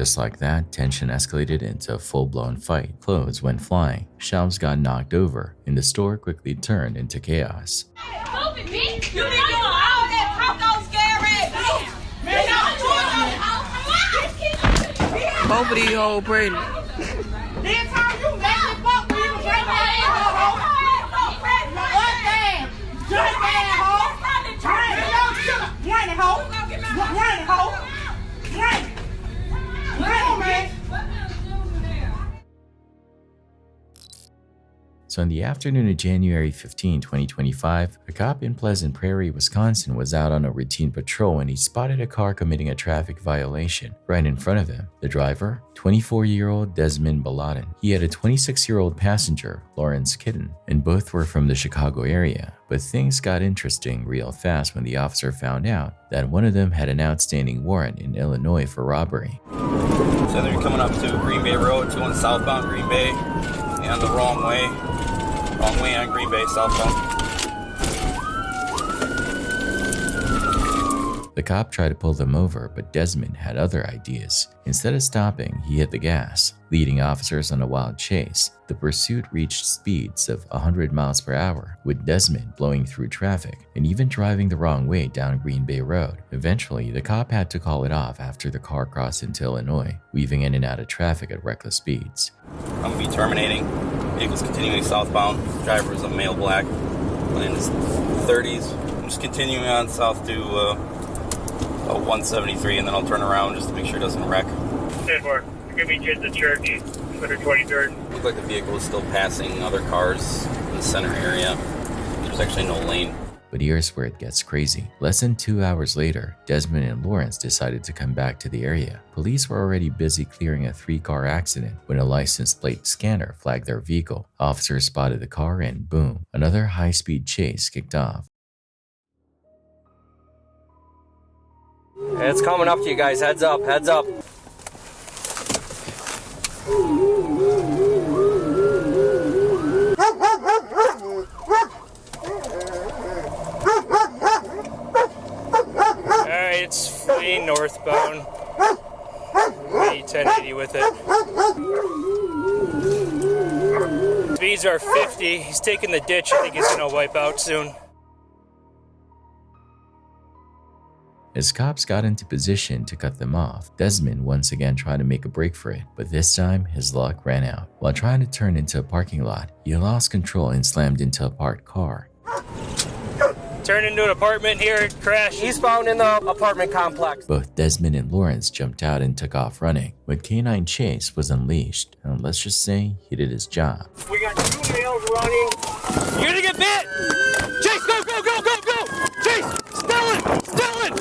Just like that, tension escalated into a full-blown fight. Clothes went flying, shelves got knocked over, and the store quickly turned into chaos. Both of these hoes pregnant. So in the afternoon of January 15, 2025, a cop in Pleasant Prairie, Wisconsin was out on a routine patrol when he spotted a car committing a traffic violation right in front of him. The driver, 24-year-old Desmond Baladin. He had a 26-year-old passenger, Lawrence Kitten, and both were from the Chicago area. But things got interesting real fast when the officer found out that one of them had an outstanding warrant in Illinois for robbery. So they're coming up to Green Bay Road, going southbound Green Bay, and the wrong way on Green Bay, southbound. The cop tried to pull them over, but Desmond had other ideas. Instead of stopping, he hit the gas, leading officers on a wild chase. The pursuit reached speeds of 100 miles per hour, with Desmond blowing through traffic and even driving the wrong way down Green Bay Road. Eventually, the cop had to call it off after the car crossed into Illinois, weaving in and out of traffic at reckless speeds. I'm going to be terminating. Vehicle's continuing southbound. Driver is a male black, in his 30s. I'm just continuing on south to 173, and then I'll turn around just to make sure it doesn't wreck. 10-4. Give me kids at Cherokee, 123rd. Looked like the vehicle was still passing other cars in the center area. There's actually no lane. But here's where it gets crazy. Less than 2 hours later, Desmond and Lawrence decided to come back to the area. Police were already busy clearing a 3-car accident when a license plate scanner flagged their vehicle. Officers spotted the car and boom, another high-speed chase kicked off. It's coming up to you guys. Heads up, heads up. Alright, it's fleeing northbound. Maybe 1080 with it. Speeds are 50. He's taking the ditch. I think he's gonna wipe out soon. As cops got into position to cut them off, Desmond once again tried to make a break for it, but this time his luck ran out. While trying to turn into a parking lot, he lost control and slammed into a parked car. Turned into an apartment here, crashed. Eastbound in the apartment complex. Both Desmond and Lawrence jumped out and took off running, but canine chase was unleashed, and let's just say he did his job. We got 2 males running. You're gonna get bit! Chase, go, go, go, go, go! Chase! Still it! Still it!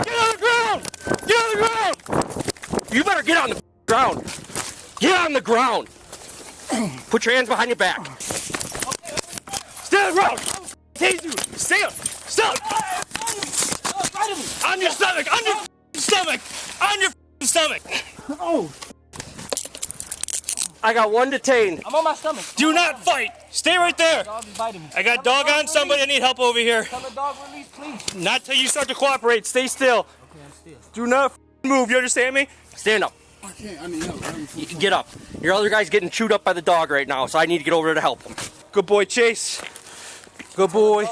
Get on the ground! Get on the ground! You better get on the ground. Get on the ground. Put your hands behind your back. Stay on the ground! Tase you! Stay up! Stop! On your stomach! On your stomach! On your stomach! Oh! I got one detained. I'm on my stomach. Do not fight! Stay right there! I got dog on somebody. I need help over here. Tell the dog release, please. Not till you start to cooperate. Stay still. Okay, I'm still. Do not move. You understand me? Stand up. I can't. I need help. You can get up. Your other guy's getting chewed up by the dog right now, so I need to get over there to help him. Good boy, Chase. Good boy.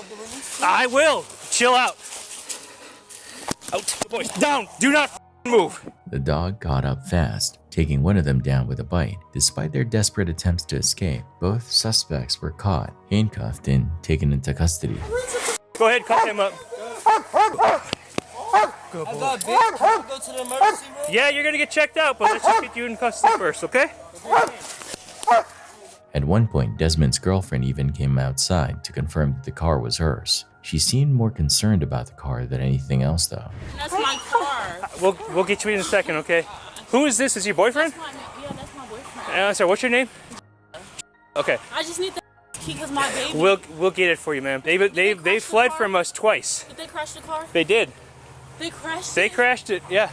I will. Chill out. Out. Good boy. Down. Do not move. The dog got up fast, taking one of them down with a bite. Despite their desperate attempts to escape, both suspects were caught, handcuffed, and taken into custody. Go ahead, call him up. Good boy. Go to the emergency room? Yeah, you're gonna get checked out, but let's just get you in custody first, okay? At one point, Desmond's girlfriend even came outside to confirm that the car was hers. She seemed more concerned about the car than anything else, though. That's my car. We'll get you in a second, okay? Who is this? Is your boyfriend? That's my boyfriend. Sorry, what's your name? Okay. I just need the key because my baby. We'll get it for you, ma'am. They fled from us twice. Did they crash the car? They did. They crashed it? They crashed it, yeah.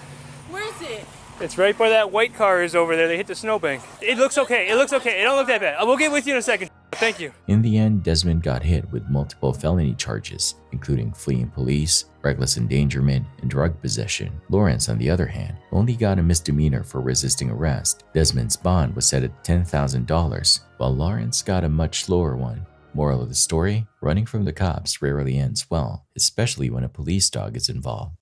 Where is it? It's right where that white car is over there. They hit the snowbank. It looks okay. It looks okay. It don't look that bad. We'll get with you in a second. thank you. In the end, Desmond got hit with multiple felony charges, including fleeing police, reckless endangerment, and drug possession. Lawrence, on the other hand, only got a misdemeanor for resisting arrest. Desmond's bond was set at $10,000, while Lawrence got a much lower one. Moral of the story, running from the cops rarely ends well, especially when a police dog is involved.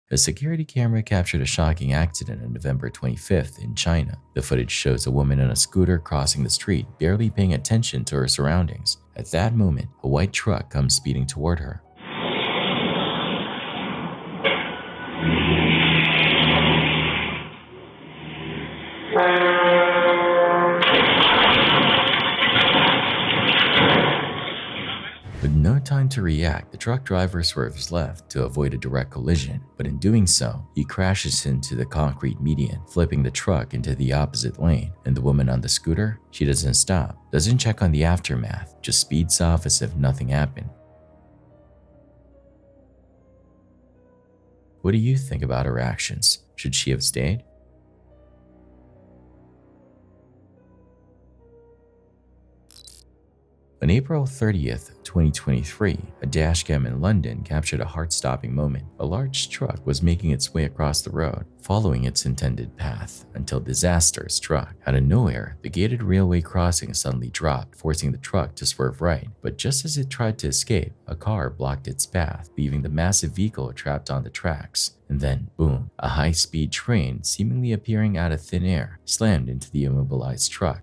A security camera captured a shocking accident on November 25th in China. The footage shows a woman on a scooter crossing the street, barely paying attention to her surroundings. At that moment, a white truck comes speeding toward her. With no time to react, the truck driver swerves left to avoid a direct collision, but in doing so, he crashes into the concrete median, flipping the truck into the opposite lane. And the woman on the scooter? She doesn't stop, doesn't check on the aftermath, just speeds off as if nothing happened. What do you think about her actions? Should she have stayed? On April 30th, 2023, a dashcam in London captured a heart-stopping moment. A large truck was making its way across the road, following its intended path, until disaster struck. Out of nowhere, the gated railway crossing suddenly dropped, forcing the truck to swerve right. But just as it tried to escape, a car blocked its path, leaving the massive vehicle trapped on the tracks. And then, boom, a high-speed train, seemingly appearing out of thin air, slammed into the immobilized truck.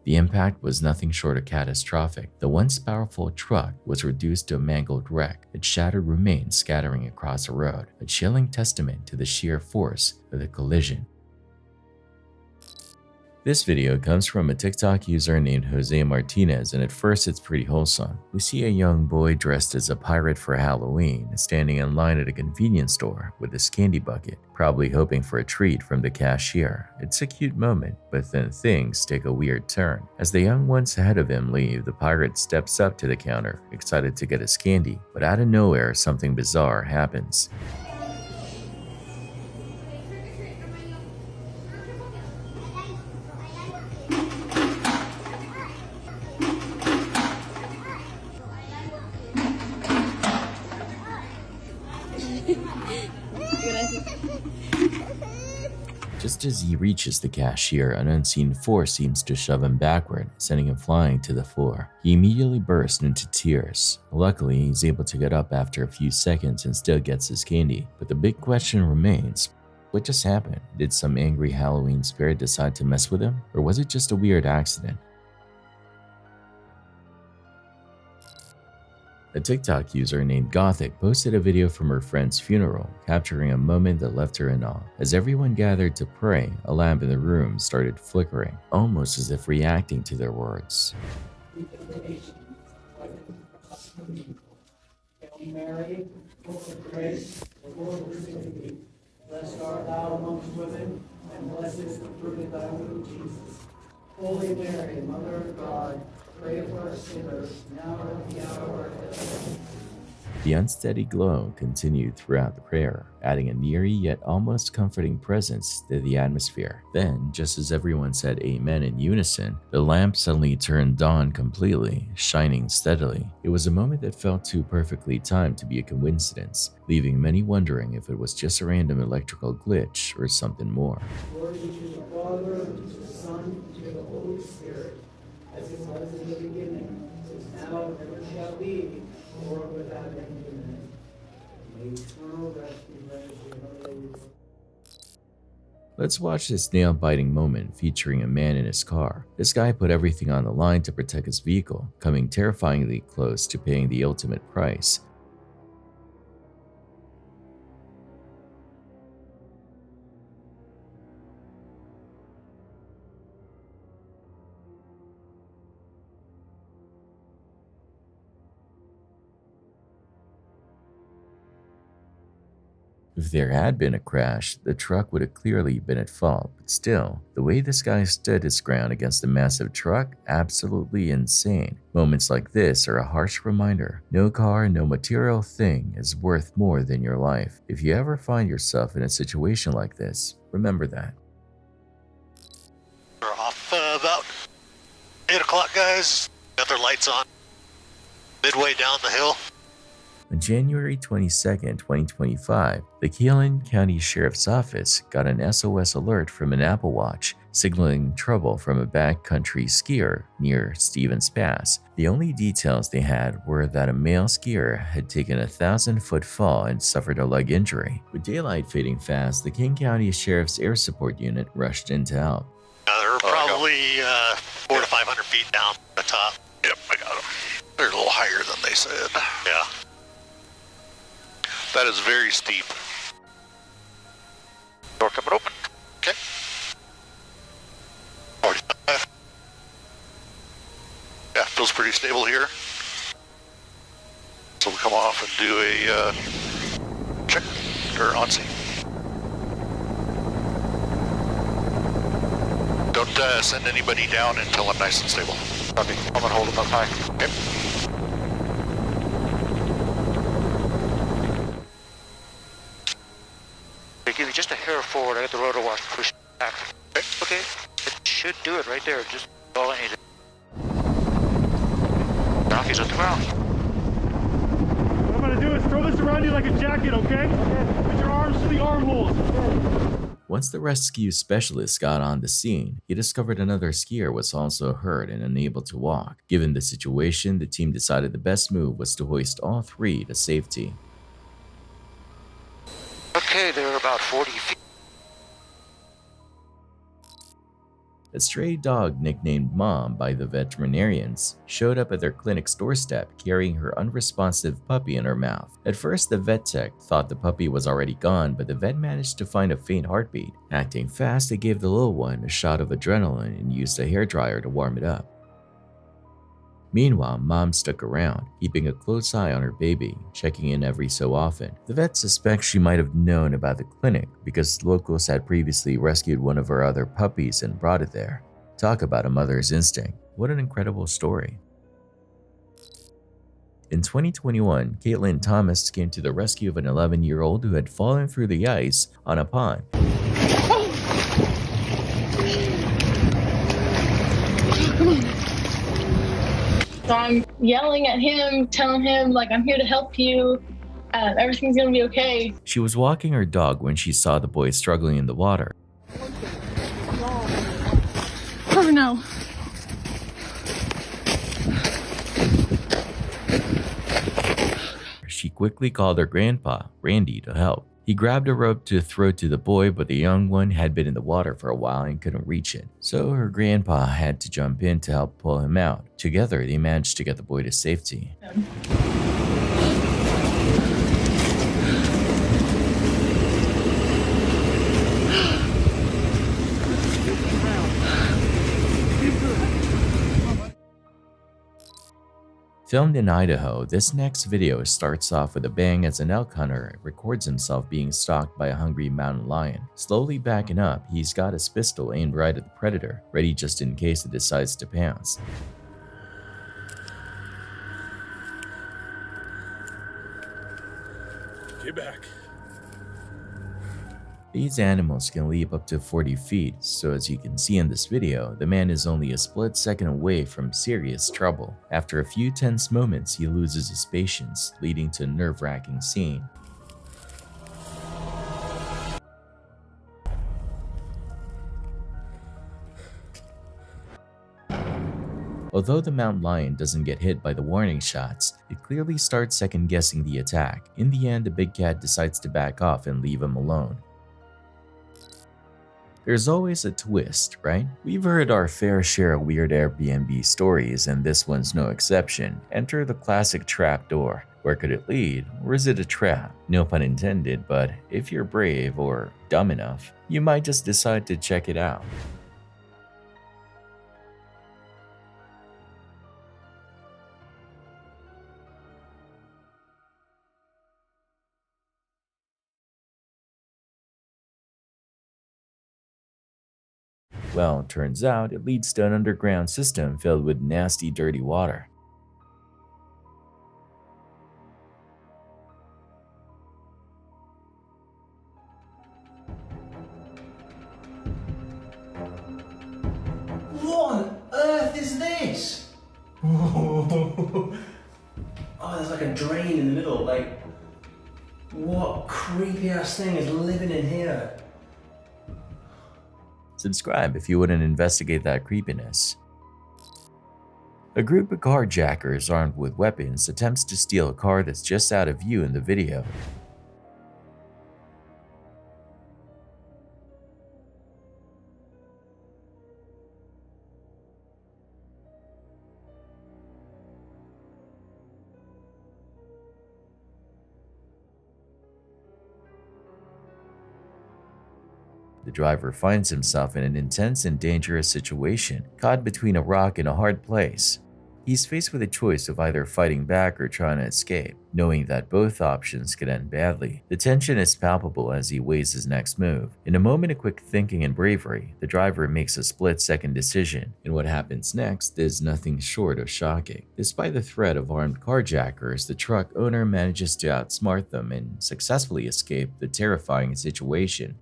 The impact was nothing short of catastrophic. The once powerful truck was reduced to a mangled wreck, its shattered remains scattering across the road, a chilling testament to the sheer force of the collision. This video comes from a TikTok user named Jose Martinez, and at first it's pretty wholesome. We see a young boy dressed as a pirate for Halloween standing in line at a convenience store with his candy bucket, probably hoping for a treat from the cashier. It's a cute moment, but then things take a weird turn. As the young ones ahead of him leave, the pirate steps up to the counter, excited to get his candy, but out of nowhere something bizarre happens. Just as he reaches the cashier, an unseen force seems to shove him backward, sending him flying to the floor. He immediately bursts into tears. Luckily, he's able to get up after a few seconds and still gets his candy. But the big question remains, what just happened? Did some angry Halloween spirit decide to mess with him? Or was it just a weird accident? A TikTok user named Gothic posted a video from her friend's funeral, capturing a moment that left her in awe. As everyone gathered to pray, a lamp in the room started flickering, almost as if reacting to their words. Mary, full of grace, the Lord is with thee. Blessed art thou amongst women, and blessed is the fruit of thy womb, Jesus. Holy Mary, Mother of God, pray for us sinners, now and at the hour of death. The unsteady glow continued throughout the prayer, adding an eerie yet almost comforting presence to the atmosphere. Then, just as everyone said amen in unison, the lamp suddenly turned on completely, shining steadily. It was a moment that felt too perfectly timed to be a coincidence, leaving many wondering if it was just a random electrical glitch or something more. Glory to the Father, and to the Son, and to the Holy Spirit, as it was in the beginning, is now, and ever shall be, world without end. May eternal rest be granted to you. Let's watch this nail-biting moment featuring a man in his car. This guy put everything on the line to protect his vehicle, coming terrifyingly close to paying the ultimate price. If there had been a crash, the truck would have clearly been at fault, but still, the way this guy stood his ground against a massive truck, absolutely insane. Moments like this are a harsh reminder. No car, no material thing is worth more than your life. If you ever find yourself in a situation like this, remember that. We're off about 8 o'clock, guys. Got their lights on. Midway down the hill. On January 22, 2025, the Keelan County Sheriff's Office got an SOS alert from an Apple Watch signaling trouble from a backcountry skier near Stevens Pass. The only details they had were that a male skier had taken a 1,000-foot fall and suffered a leg injury. With daylight fading fast, the King County Sheriff's Air Support Unit rushed in to help. They're probably 400 to 500 feet down the top. Yep, I got them. They're a little higher than they said. Yeah. That is very steep. Door coming open. Okay. 45. Yeah, feels pretty stable here. So we'll come off and do a check or on scene. Don't send anybody down until I'm nice and stable. Copy. I'm gonna hold them up high. Okay. Give you just a hair forward. I got the rotor wash push back. Okay. It should do it right there. Just all I need. Donkey's on the ground. What I'm gonna do is throw this around you like a jacket, okay? Put your arms to the armholes. Once the rescue specialist got on the scene, he discovered another skier was also hurt and unable to walk. Given the situation, the team decided the best move was to hoist all three to safety. Okay, they're about 40 feet. A stray dog nicknamed Mom by the veterinarians showed up at their clinic's doorstep carrying her unresponsive puppy in her mouth. At first, the vet tech thought the puppy was already gone, but the vet managed to find a faint heartbeat. Acting fast, they gave the little one a shot of adrenaline and used a hairdryer to warm it up. Meanwhile, Mom stuck around, keeping a close eye on her baby, checking in every so often. The vet suspects she might have known about the clinic because locals had previously rescued one of her other puppies and brought it there. Talk about a mother's instinct. What an incredible story. In 2021, Caitlin Thomas came to the rescue of an 11-year-old who had fallen through the ice on a pond. So I'm yelling at him, telling him, like, I'm here to help you. Everything's gonna be okay. She was walking her dog when she saw the boy struggling in the water. Oh no. She quickly called her grandpa, Randy, to help. He grabbed a rope to throw to the boy, but the young one had been in the water for a while and couldn't reach it. So her grandpa had to jump in to help pull him out. Together, they managed to get the boy to safety. Filmed in Idaho, this next video starts off with a bang as an elk hunter records himself being stalked by a hungry mountain lion. Slowly backing up, he's got his pistol aimed right at the predator, ready just in case it decides to pounce. Get back. These animals can leap up to 40 feet, so as you can see in this video, the man is only a split second away from serious trouble. After a few tense moments, he loses his patience, leading to a nerve-wracking scene. Although the mountain lion doesn't get hit by the warning shots, it clearly starts second-guessing the attack. In the end, the big cat decides to back off and leave him alone. There's always a twist, right? We've heard our fair share of weird Airbnb stories, and this one's no exception. Enter the classic trap door. Where could it lead? Or is it a trap? No pun intended, but if you're brave or dumb enough, you might just decide to check it out. Well, turns out it leads to an underground system filled with nasty, dirty water. What on earth is this? Oh, there's like a drain in the middle. Like, what creepy ass thing is living in here? Subscribe if you wouldn't investigate that creepiness. A group of carjackers armed with weapons attempts to steal a car that's just out of view in the video. The driver finds himself in an intense and dangerous situation, caught between a rock and a hard place. He's faced with a choice of either fighting back or trying to escape, knowing that both options could end badly. The tension is palpable as he weighs his next move. In a moment of quick thinking and bravery, the driver makes a split-second decision, and what happens next is nothing short of shocking. Despite the threat of armed carjackers, the truck owner manages to outsmart them and successfully escape the terrifying situation.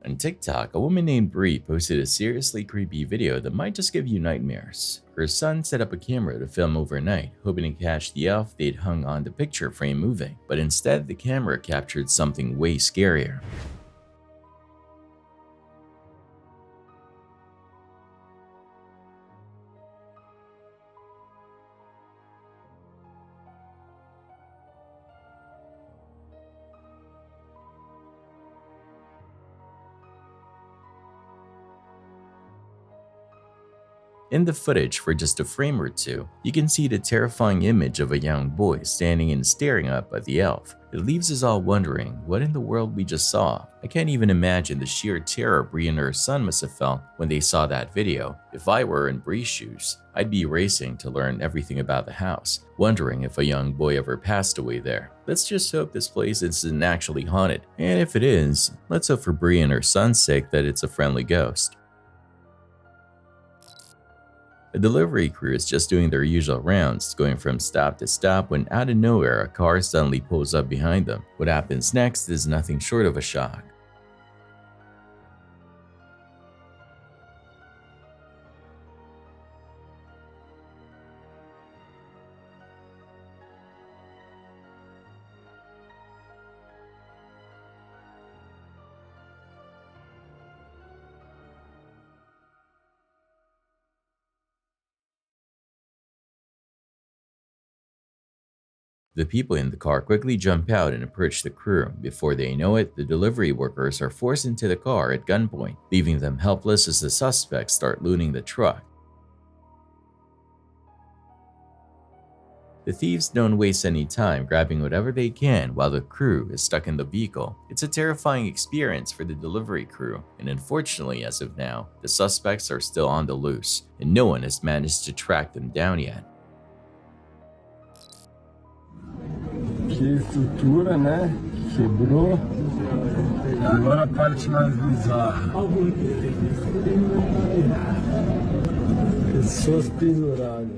On TikTok, a woman named Bree posted a seriously creepy video that might just give you nightmares. Her son set up a camera to film overnight, hoping to catch the elf they'd hung on the picture frame moving, but instead the camera captured something way scarier. In the footage, for just a frame or two, you can see the terrifying image of a young boy standing and staring up at the elf. It leaves us all wondering what in the world we just saw. I can't even imagine the sheer terror Bree and her son must have felt when they saw that video. If I were in Bree's shoes, I'd be racing to learn everything about the house, wondering if a young boy ever passed away there. Let's just hope this place isn't actually haunted, and if it is, let's hope for Bree and her son's sake that it's a friendly ghost. A delivery crew is just doing their usual rounds, going from stop to stop when out of nowhere a car suddenly pulls up behind them. What happens next is nothing short of a shock. The people in the car quickly jump out and approach the crew. Before they know it, the delivery workers are forced into the car at gunpoint, leaving them helpless as the suspects start looting the truck. The thieves don't waste any time grabbing whatever they can while the crew is stuck in the vehicle. It's a terrifying experience for the delivery crew, and unfortunately as of now, the suspects are still on the loose, and no one has managed to track them down yet. Que estrutura, né? Quebrou. Agora a parte mais bizarra. Pessoas penduradas.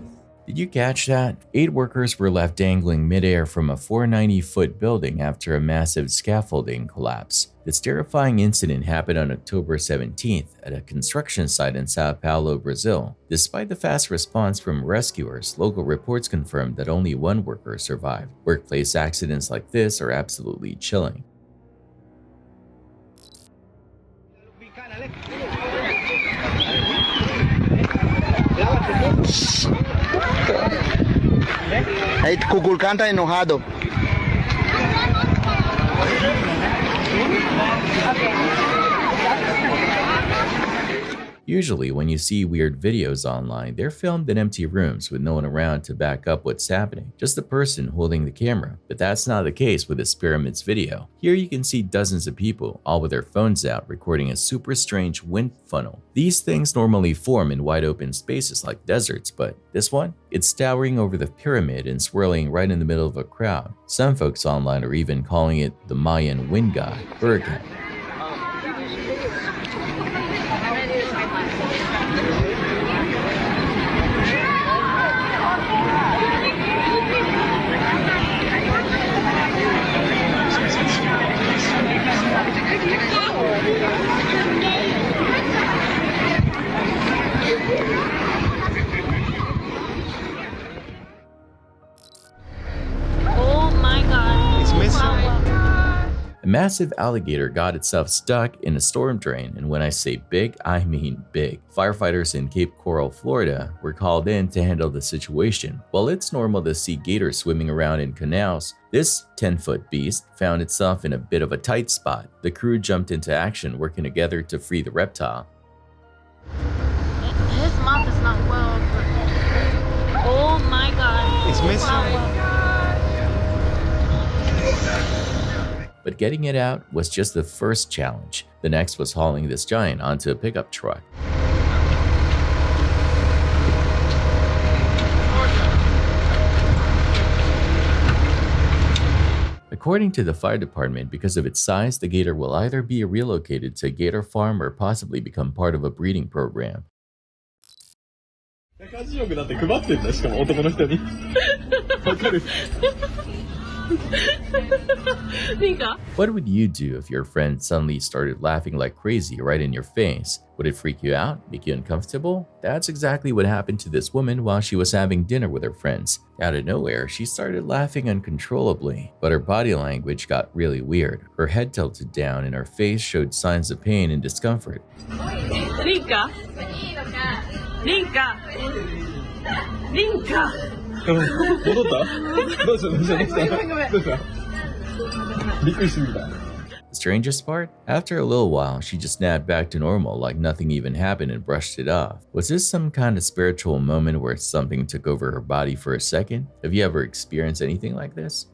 Did you catch that? 8 workers were left dangling midair from a 490-foot building after a massive scaffolding collapse. This terrifying incident happened on October 17th at a construction site in Sao Paulo, Brazil. Despite the fast response from rescuers, local reports confirmed that only 1 worker survived. Workplace accidents like this are absolutely chilling. Aí Kukulkan tá enojado. Usually, when you see weird videos online, they're filmed in empty rooms with no one around to back up what's happening, just the person holding the camera. But that's not the case with this Pyramids video. Here you can see dozens of people, all with their phones out, recording a super strange wind funnel. These things normally form in wide open spaces like deserts, but this one? It's towering over the pyramid and swirling right in the middle of a crowd. Some folks online are even calling it the Mayan wind god, Hurricane. massive alligator got itself stuck in a storm drain, and when I say big, I mean big. Firefighters in Cape Coral, Florida were called in to handle the situation. While it's normal to see gators swimming around in canals, this 10-foot beast found itself in a bit of a tight spot. The crew jumped into action, working together to free the reptile. His mouth is not well. Oh my god. It's missing. But getting it out was just the first challenge. The next was hauling this giant onto a pickup truck. According to the fire department, because of its size, the gator will either be relocated to a gator farm or possibly become part of a breeding program. What would you do if your friend suddenly started laughing like crazy right in your face? Would it freak you out? Make you uncomfortable? That's exactly what happened to this woman while she was having dinner with her friends. Out of nowhere, she started laughing uncontrollably, but her body language got really weird. Her head tilted down and her face showed signs of pain and discomfort. Rinka. Rinka. Rinka. The strangest part? After a little while, she just snapped back to normal like nothing even happened and brushed it off. Was this some kind of spiritual moment where something took over her body for a second? Have you ever experienced anything like this?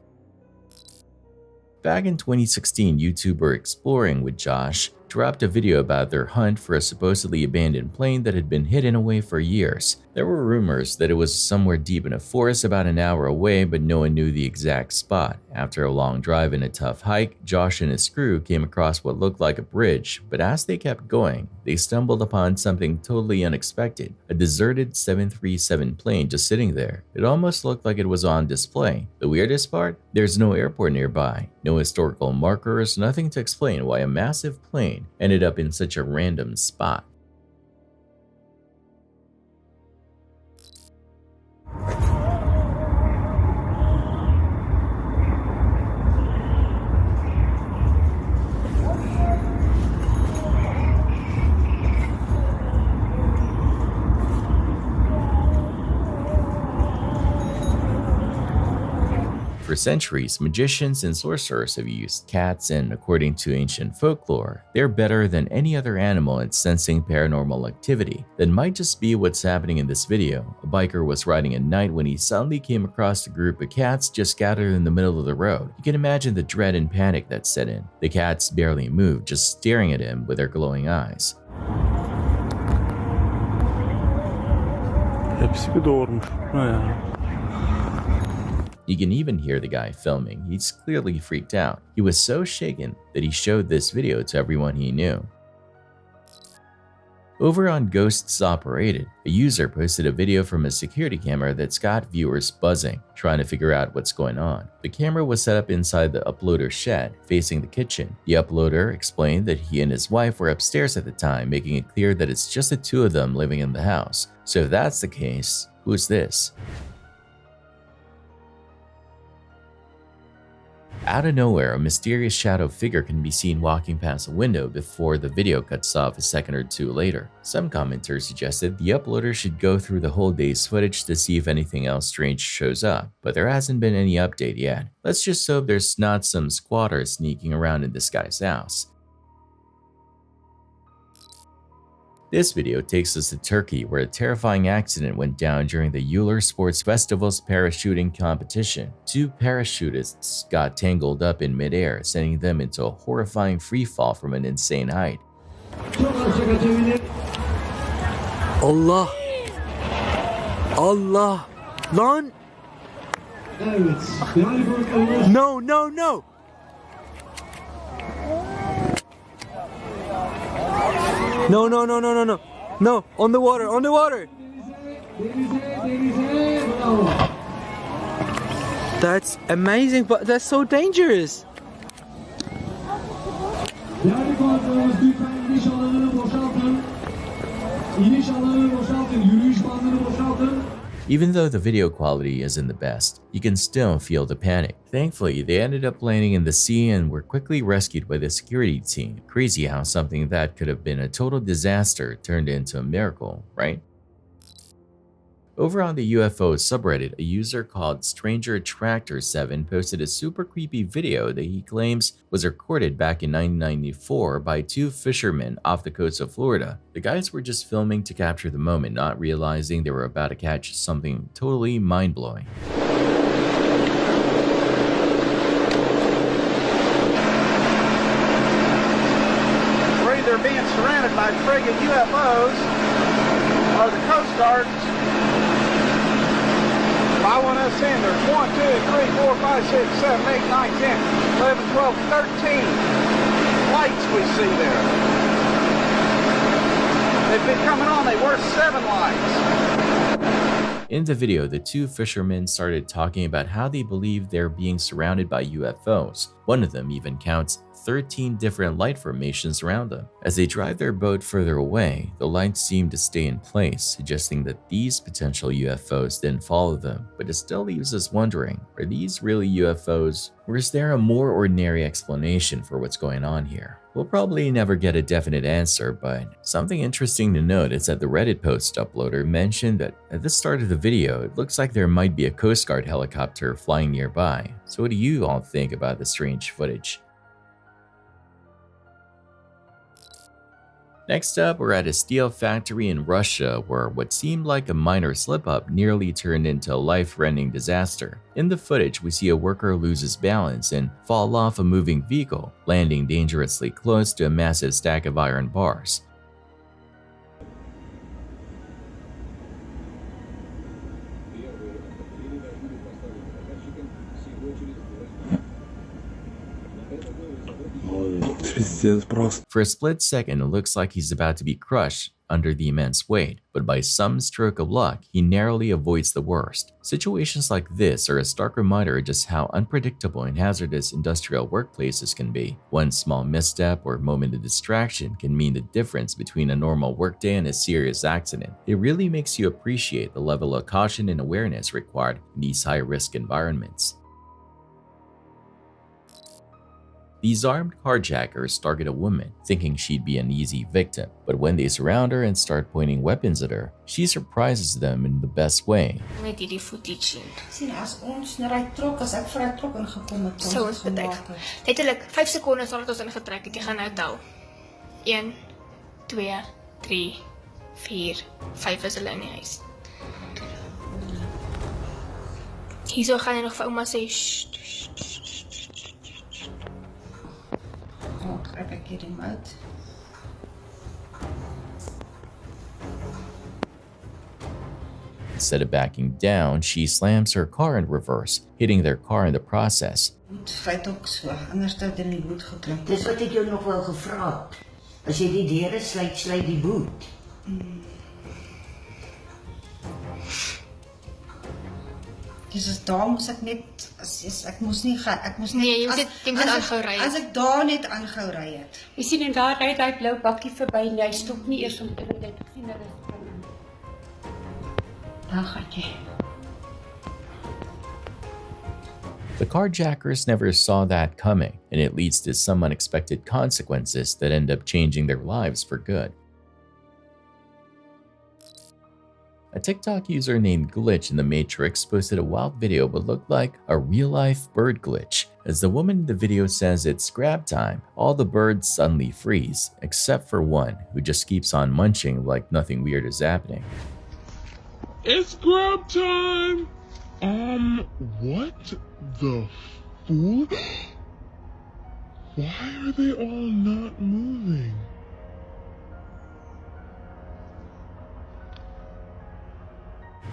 Back in 2016, YouTuber Exploring with Josh dropped a video about their hunt for a supposedly abandoned plane that had been hidden away for years. There were rumors that it was somewhere deep in a forest about an hour away, but no one knew the exact spot. After a long drive and a tough hike, Josh and his crew came across what looked like a bridge, but as they kept going, they stumbled upon something totally unexpected, a deserted 737 plane just sitting there. It almost looked like it was on display. The weirdest part? There's no airport nearby, no historical markers, nothing to explain why a massive plane ended up in such a random spot. For centuries, magicians and sorcerers have used cats, and according to ancient folklore, they're better than any other animal at sensing paranormal activity. That might just be what's happening in this video. A biker was riding at night when he suddenly came across a group of cats just gathered in the middle of the road. You can imagine the dread and panic that set in. The cats barely moved, just staring at him with their glowing eyes. You can even hear the guy filming. He's clearly freaked out. He was so shaken that he showed this video to everyone he knew. Over on Ghosts Operated, a user posted a video from a security camera that's got viewers buzzing, trying to figure out what's going on. The camera was set up inside the uploader's shed, facing the kitchen. The uploader explained that he and his wife were upstairs at the time, making it clear that it's just the two of them living in the house. So if that's the case, who's this? Out of nowhere, a mysterious shadow figure can be seen walking past a window before the video cuts off a second or two later. Some commenters suggested the uploader should go through the whole day's footage to see if anything else strange shows up, but there hasn't been any update yet. Let's just hope there's not some squatters sneaking around in this guy's house. This video takes us to Turkey, where a terrifying accident went down during the Euler Sports Festival's parachuting competition. Two parachutists got tangled up in midair, sending them into a horrifying freefall from an insane height. Allah! Allah! Lan! No, no, no! No, no, no, no, no, no. No, on the water, on the water. That's amazing, but that's so dangerous. Even though the video quality isn't the best, you can still feel the panic. Thankfully, they ended up landing in the sea and were quickly rescued by the security team. Crazy how something that could have been a total disaster turned into a miracle, right? Over on the UFO subreddit, a user called Stranger Tractor 7 posted a super creepy video that he claims was recorded back in 1994 by two fishermen off the coast of Florida. The guys were just filming to capture the moment, not realizing they were about to catch something totally mind-blowing. We're either being surrounded by friggin' UFOs or the Coast Guard. I want us in. There's 1, 2, 3, 4, 5, 6, 7, 8, 9, 10, 11, 12, 13 lights we see there. They've been coming on. They were 7 lights. In the video, the two fishermen started talking about how they believe they're being surrounded by UFOs. One of them even counts 13 different light formations around them. As they drive their boat further away, the lights seem to stay in place, suggesting that these potential UFOs didn't follow them. But it still leaves us wondering, are these really UFOs? Or is there a more ordinary explanation for what's going on here? We'll probably never get a definite answer, but something interesting to note is that the Reddit post uploader mentioned that at the start of the video, it looks like there might be a Coast Guard helicopter flying nearby. So what do you all think about the strange footage? Next up, we're at a steel factory in Russia where what seemed like a minor slip-up nearly turned into a life-threatening disaster. In the footage, we see a worker lose his balance and fall off a moving vehicle, landing dangerously close to a massive stack of iron bars. For a split second, it looks like he's about to be crushed under the immense weight, but by some stroke of luck, he narrowly avoids the worst. Situations like this are a stark reminder of just how unpredictable and hazardous industrial workplaces can be. One small misstep or moment of distraction can mean the difference between a normal workday and a serious accident. It really makes you appreciate the level of caution and awareness required in these high-risk environments. These armed carjackers target a woman, thinking she'd be an easy victim, but when they surround her and start pointing weapons at her, she surprises them in the best way. Met hierdie footage sien. Sien as ons na daai trok as ek vir daai trok ingekom het, Sou ons betrek. Letterlik 5 sekondes nadat ons ingetrek het, jy gaan nou tel. 1 2 3 4 5 is hulle in die huis. Hierso gaan jy nog vir ouma sê Ek get him out. Instead of backing down, she slams her car in reverse, hitting their car in the process. Feit ook so, anders het in die boot geklink. Dis wat ek jou nog wel gevra het. As jy die deure sluit, sluit die boot. Dus as daar moes ek net, ek moes nie gaan, ek moes net... Nee, jy moet dit aangehou ry. As ek daar net aangehou ry het. Jy sien en daar ry hy blou bakkie verby en hy stop nie eers om te weet ek sien hulle is. Daar gaan jy. The carjackers never saw that coming, and it leads to some unexpected consequences that end up changing their lives for good. A TikTok user named Glitch in the Matrix posted a wild video what looked like a real-life bird glitch. As the woman in the video says it's grab time, all the birds suddenly freeze, except for one, who just keeps on munching like nothing weird is happening. It's grab time! What the fool? Why are they all not moving?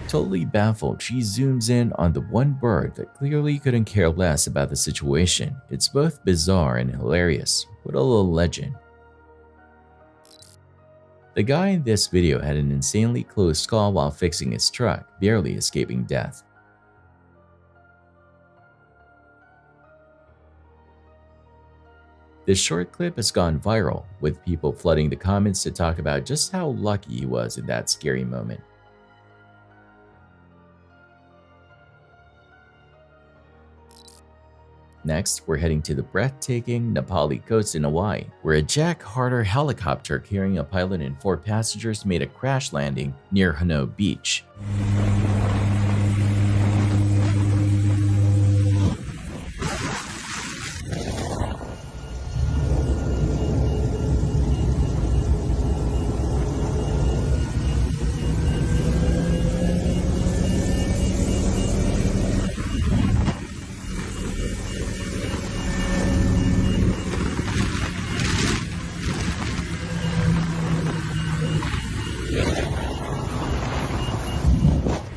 Totally baffled, she zooms in on the one bird that clearly couldn't care less about the situation. It's both bizarre and hilarious. What a little legend. The guy in this video had an insanely close call while fixing his truck, barely escaping death. This short clip has gone viral, with people flooding the comments to talk about just how lucky he was in that scary moment. Next, we're heading to the breathtaking Napali coast in Hawaii, where a Jack Harder helicopter carrying a pilot and 4 passengers made a crash landing near Hano Beach.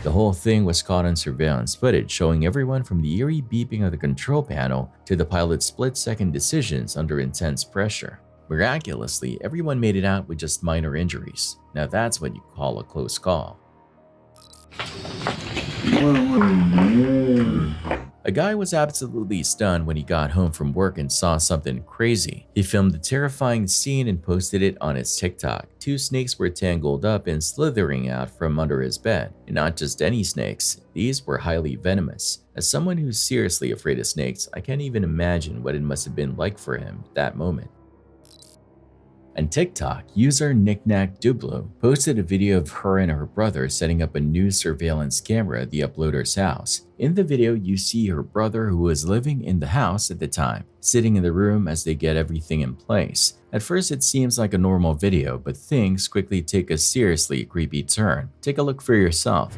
The whole thing was caught on surveillance footage showing everyone from the eerie beeping of the control panel to the pilot's split-second decisions under intense pressure. Miraculously, everyone made it out with just minor injuries. Now that's what you call a close call. A guy was absolutely stunned when he got home from work and saw something crazy. He filmed the terrifying scene and posted it on his TikTok. 2 snakes were tangled up and slithering out from under his bed. And not just any snakes, these were highly venomous. As someone who's seriously afraid of snakes, I can't even imagine what it must have been like for him at that moment. On TikTok, user Knickknack Dublo posted a video of her and her brother setting up a new surveillance camera at the uploader's house. In the video, you see her brother, who was living in the house at the time, sitting in the room as they get everything in place. At first, it seems like a normal video, but things quickly take a seriously creepy turn. Take a look for yourself.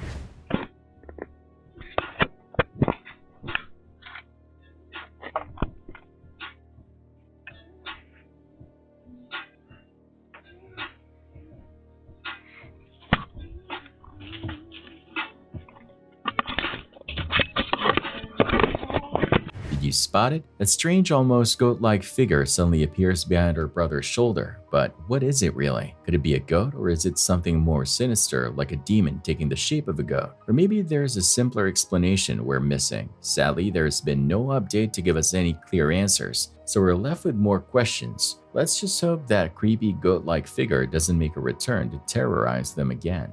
You spot it? A strange, almost goat-like figure suddenly appears behind her brother's shoulder. But what is it really? Could it be a goat, or is it something more sinister, like a demon taking the shape of a goat? Or maybe there's a simpler explanation we're missing. Sadly, there's been no update to give us any clear answers, so we're left with more questions. Let's just hope that creepy goat-like figure doesn't make a return to terrorize them again.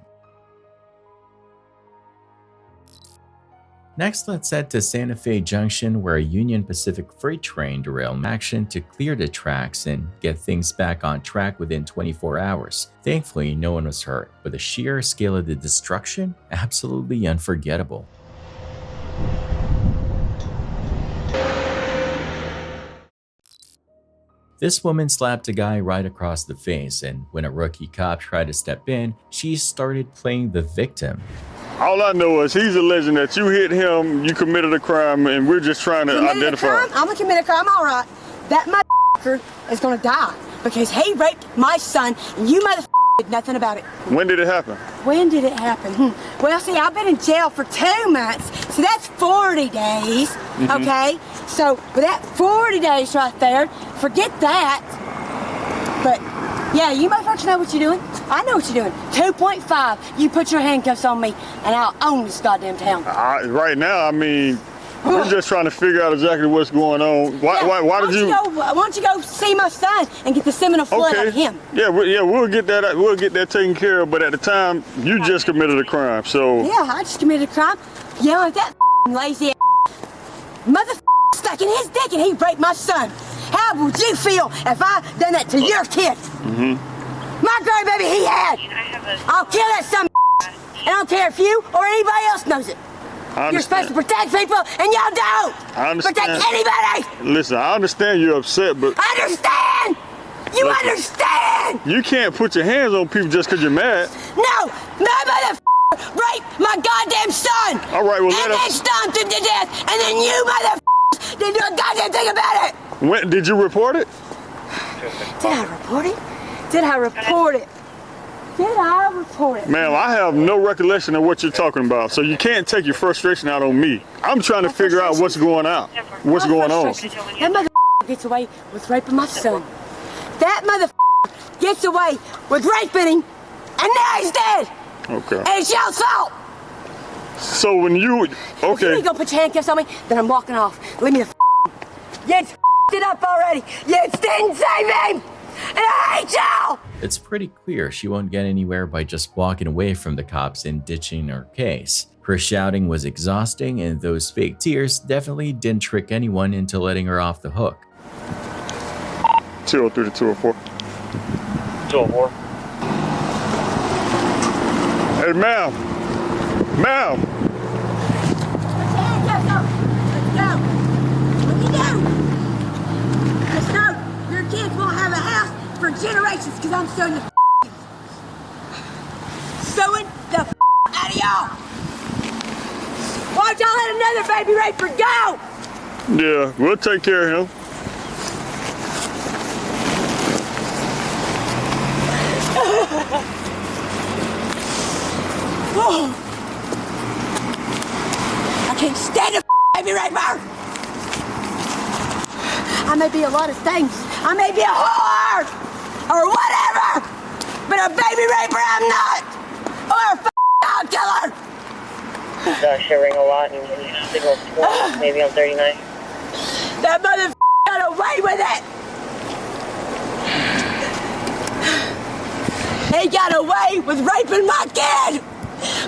Next, let's head to Santa Fe Junction, where a Union Pacific freight train derailed action to clear the tracks and get things back on track within 24 hours. Thankfully, no one was hurt, but the sheer scale of the destruction? Absolutely unforgettable. This woman slapped a guy right across the face, and when a rookie cop tried to step in, she started playing the victim. All I know is he's alleging that you hit him, you committed a crime, and we're just trying to identify. I'm gonna commit a crime, all right. That motherfucker is gonna die because he raped my son, and you motherfucker did nothing about it. When did it happen? When did it happen? Well, see, I've been in jail for 2 months, so that's 40 days, okay? So, with that 40 days right there, forget that. But, yeah, you motherfuckers know what you're doing. I know what you're doing. 2.5, you put your handcuffs on me, and I'll own this goddamn town. Right now, I mean, we're just trying to figure out exactly what's going on. Why did you? Why don't you go see my son and get the seminal flood out of him? Yeah, we'll get that. We'll get that taken care of. But at the time, you just committed a crime. So yeah, I just committed a crime. Yelling at that lazy motherfucker stuck in his dick, and he raped my son. How would you feel if I done that to your kid? My grandbaby he had. I'll kill that son. And I don't care if you or anybody else knows it. You're supposed to protect people, and y'all don't. I understand. Protect anybody. Listen, I understand you're upset, but Understand? You understand? You can't put your hands on people just because you're mad. No, motherfucker raped my goddamn son. All right, well, and then stomped him to death, and then you motherfuckers didn't do a goddamn thing about it. When did you report it? Did I report it? Did I report it? Did I report it? Ma'am, I have no recollection of what you're talking about, so you can't take your frustration out on me. I'm trying to figure out what's going on. That motherfucker gets away with raping my son. That motherfucker gets away with raping him, and now he's dead. Okay. And it's y'all's fault. So when you, If you ain't gonna put your handcuffs on me, then I'm walking off. Leave me the You it up already. You didn't save him. and I hate y'all! It's pretty clear she won't get anywhere by just walking away from the cops and ditching her case. Her shouting was exhausting, and those fake tears definitely didn't trick anyone into letting her off the hook. 203 to 204. 204. Hey, ma'am. Ma'am. Let's go. What you do? Let's go. Your kids won't have a house for generations because I'm suing the out of y'all. Why don't y'all let another baby raper go? Yeah, we'll take care of him. I can't stand a baby raper. I may be a lot of things. I may be a whore or whatever, but a baby raper I'm not, or a dog killer. Shivering a lot and signal 20, maybe on 39. That mother got away with it. He got away with raping my kid.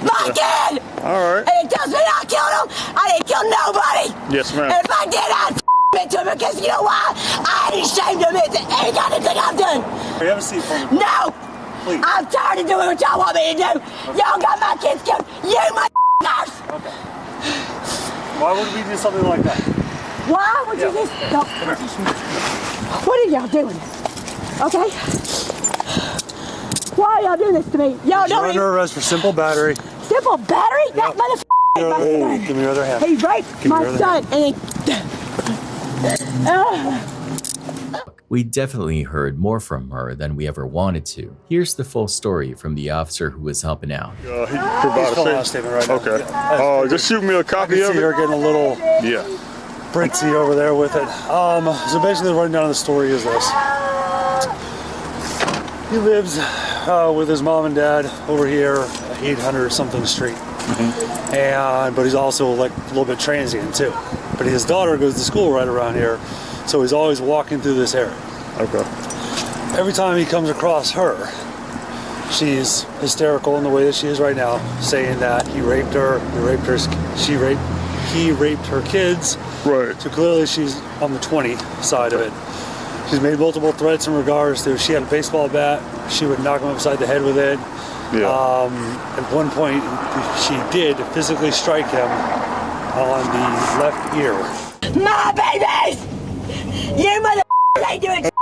My kid. All right. And he tells me I killed him. I didn't kill nobody. Yes, ma'am. And if I did, I'd it to him because you know why? I ain't ashamed of it. Any kind of thing I've done. You have a seat for me. No. Please. I'm tired of doing what y'all want me to do. Okay. Y'all got my kids killed. You my nurse. Okay. Why would we do something like that? Why would you just... No. What are y'all doing? Okay? Why are y'all doing this to me? Y'all You're under arrest for simple battery. Simple battery? Yep. That motherfucker. Give me your other hand. He raped my son and he... We definitely heard more from her than we ever wanted to. Here's the full story from the officer who was helping out. He provided a statement right now. Okay. Just shoot me a copy of it. You're getting a little Brinksy over there with it. So basically the rundown of the story is this. He lives with his mom and dad over here, 800 something street. But he's also like a little bit transient too. But his daughter goes to school right around here, so he's always walking through this area. Okay. Every time he comes across her, she's hysterical in the way that she is right now, saying that he raped her, he raped her kids. Right. So clearly she's on the 20 side of it. She's made multiple threats in regards to if she had a baseball bat, she would knock him upside the head with it. Yeah. At one point, she did physically strike him on the left ear. My babies! You motherfuckers ain't doing shit!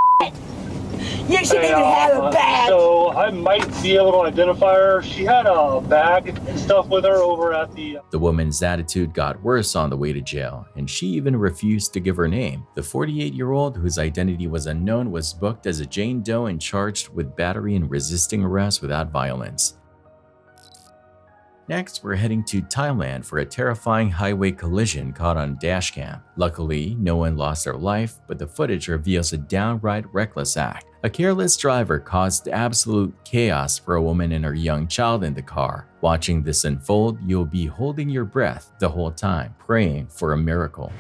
You shouldn't even have a bag! So I might be able to identify her. She had a bag and stuff with her over at the... The woman's attitude got worse on the way to jail, and she even refused to give her name. The 48-year-old, whose identity was unknown, was booked as a Jane Doe and charged with battery and resisting arrest without violence. Next, we're heading to Thailand for a terrifying highway collision caught on dashcam. Luckily, no one lost their life, but the footage reveals a downright reckless act. A careless driver caused absolute chaos for a woman and her young child in the car. Watching this unfold, you'll be holding your breath the whole time, praying for a miracle.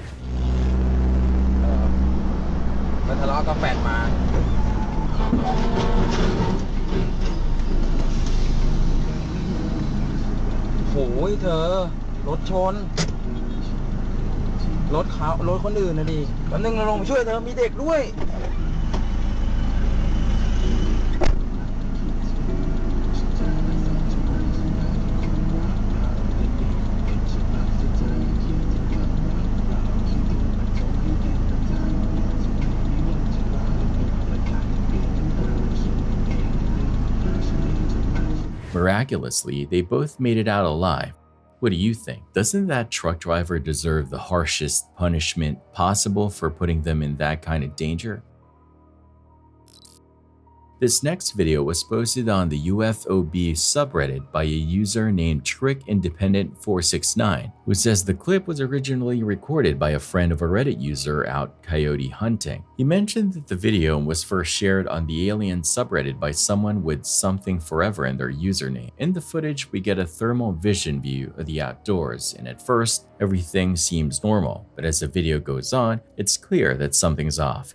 Miraculously, they both made it out alive. What do you think? Doesn't that truck driver deserve the harshest punishment possible for putting them in that kind of danger? This next video was posted on the UFOB subreddit by a user named TrickIndependent469, who says the clip was originally recorded by a friend of a Reddit user out coyote hunting. He mentioned that the video was first shared on the alien subreddit by someone with something forever in their username. In the footage, we get a thermal vision view of the outdoors, and at first, everything seems normal, but as the video goes on, it's clear that something's off.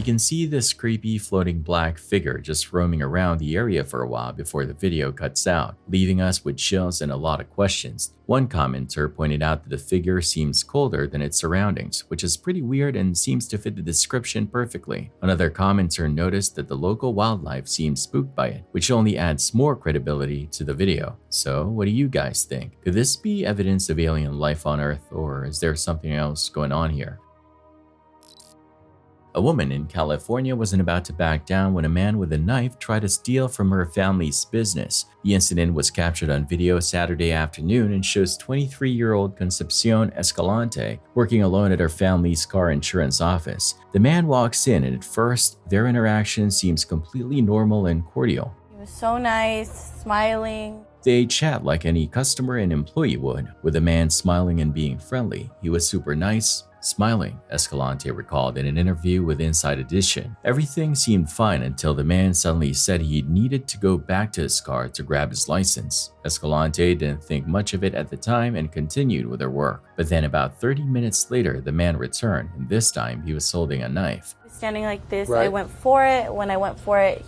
You can see this creepy floating black figure just roaming around the area for a while before the video cuts out, leaving us with chills and a lot of questions. One commenter pointed out that the figure seems colder than its surroundings, which is pretty weird and seems to fit the description perfectly. Another commenter noticed that the local wildlife seemed spooked by it, which only adds more credibility to the video. So, what do you guys think? Could this be evidence of alien life on Earth, or is there something else going on here? A woman in California wasn't about to back down when a man with a knife tried to steal from her family's business. The incident was captured on video Saturday afternoon and shows 23-year-old Concepcion Escalante working alone at her family's car insurance office. The man walks in, and at first, their interaction seems completely normal and cordial. He was so nice, smiling. They chat like any customer and employee would, with the man smiling and being friendly. He was super nice, smiling, Escalante recalled in an interview with Inside Edition. Everything seemed fine until the man suddenly said he needed to go back to his car to grab his license. Escalante didn't think much of it at the time and continued with her work. But then about 30 minutes later, the man returned, and this time he was holding a knife. Standing like this, Right. I went for it. When I went for it,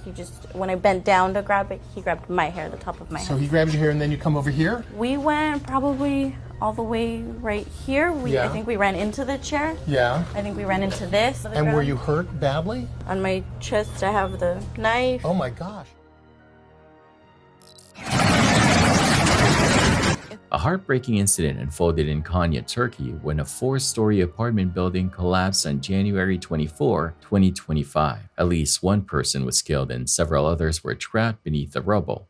when I bent down to grab it, he grabbed my hair, the top of my head. So he grabbed your hair and then you come over here? We went probably all the way right here. I think we ran into the chair. Yeah. I think we ran into this. And were you hurt badly? On my chest, I have the knife. Oh my gosh. A heartbreaking incident unfolded in Konya, Turkey, when a 4-story apartment building collapsed on January 24, 2025. At least one person was killed and several others were trapped beneath the rubble.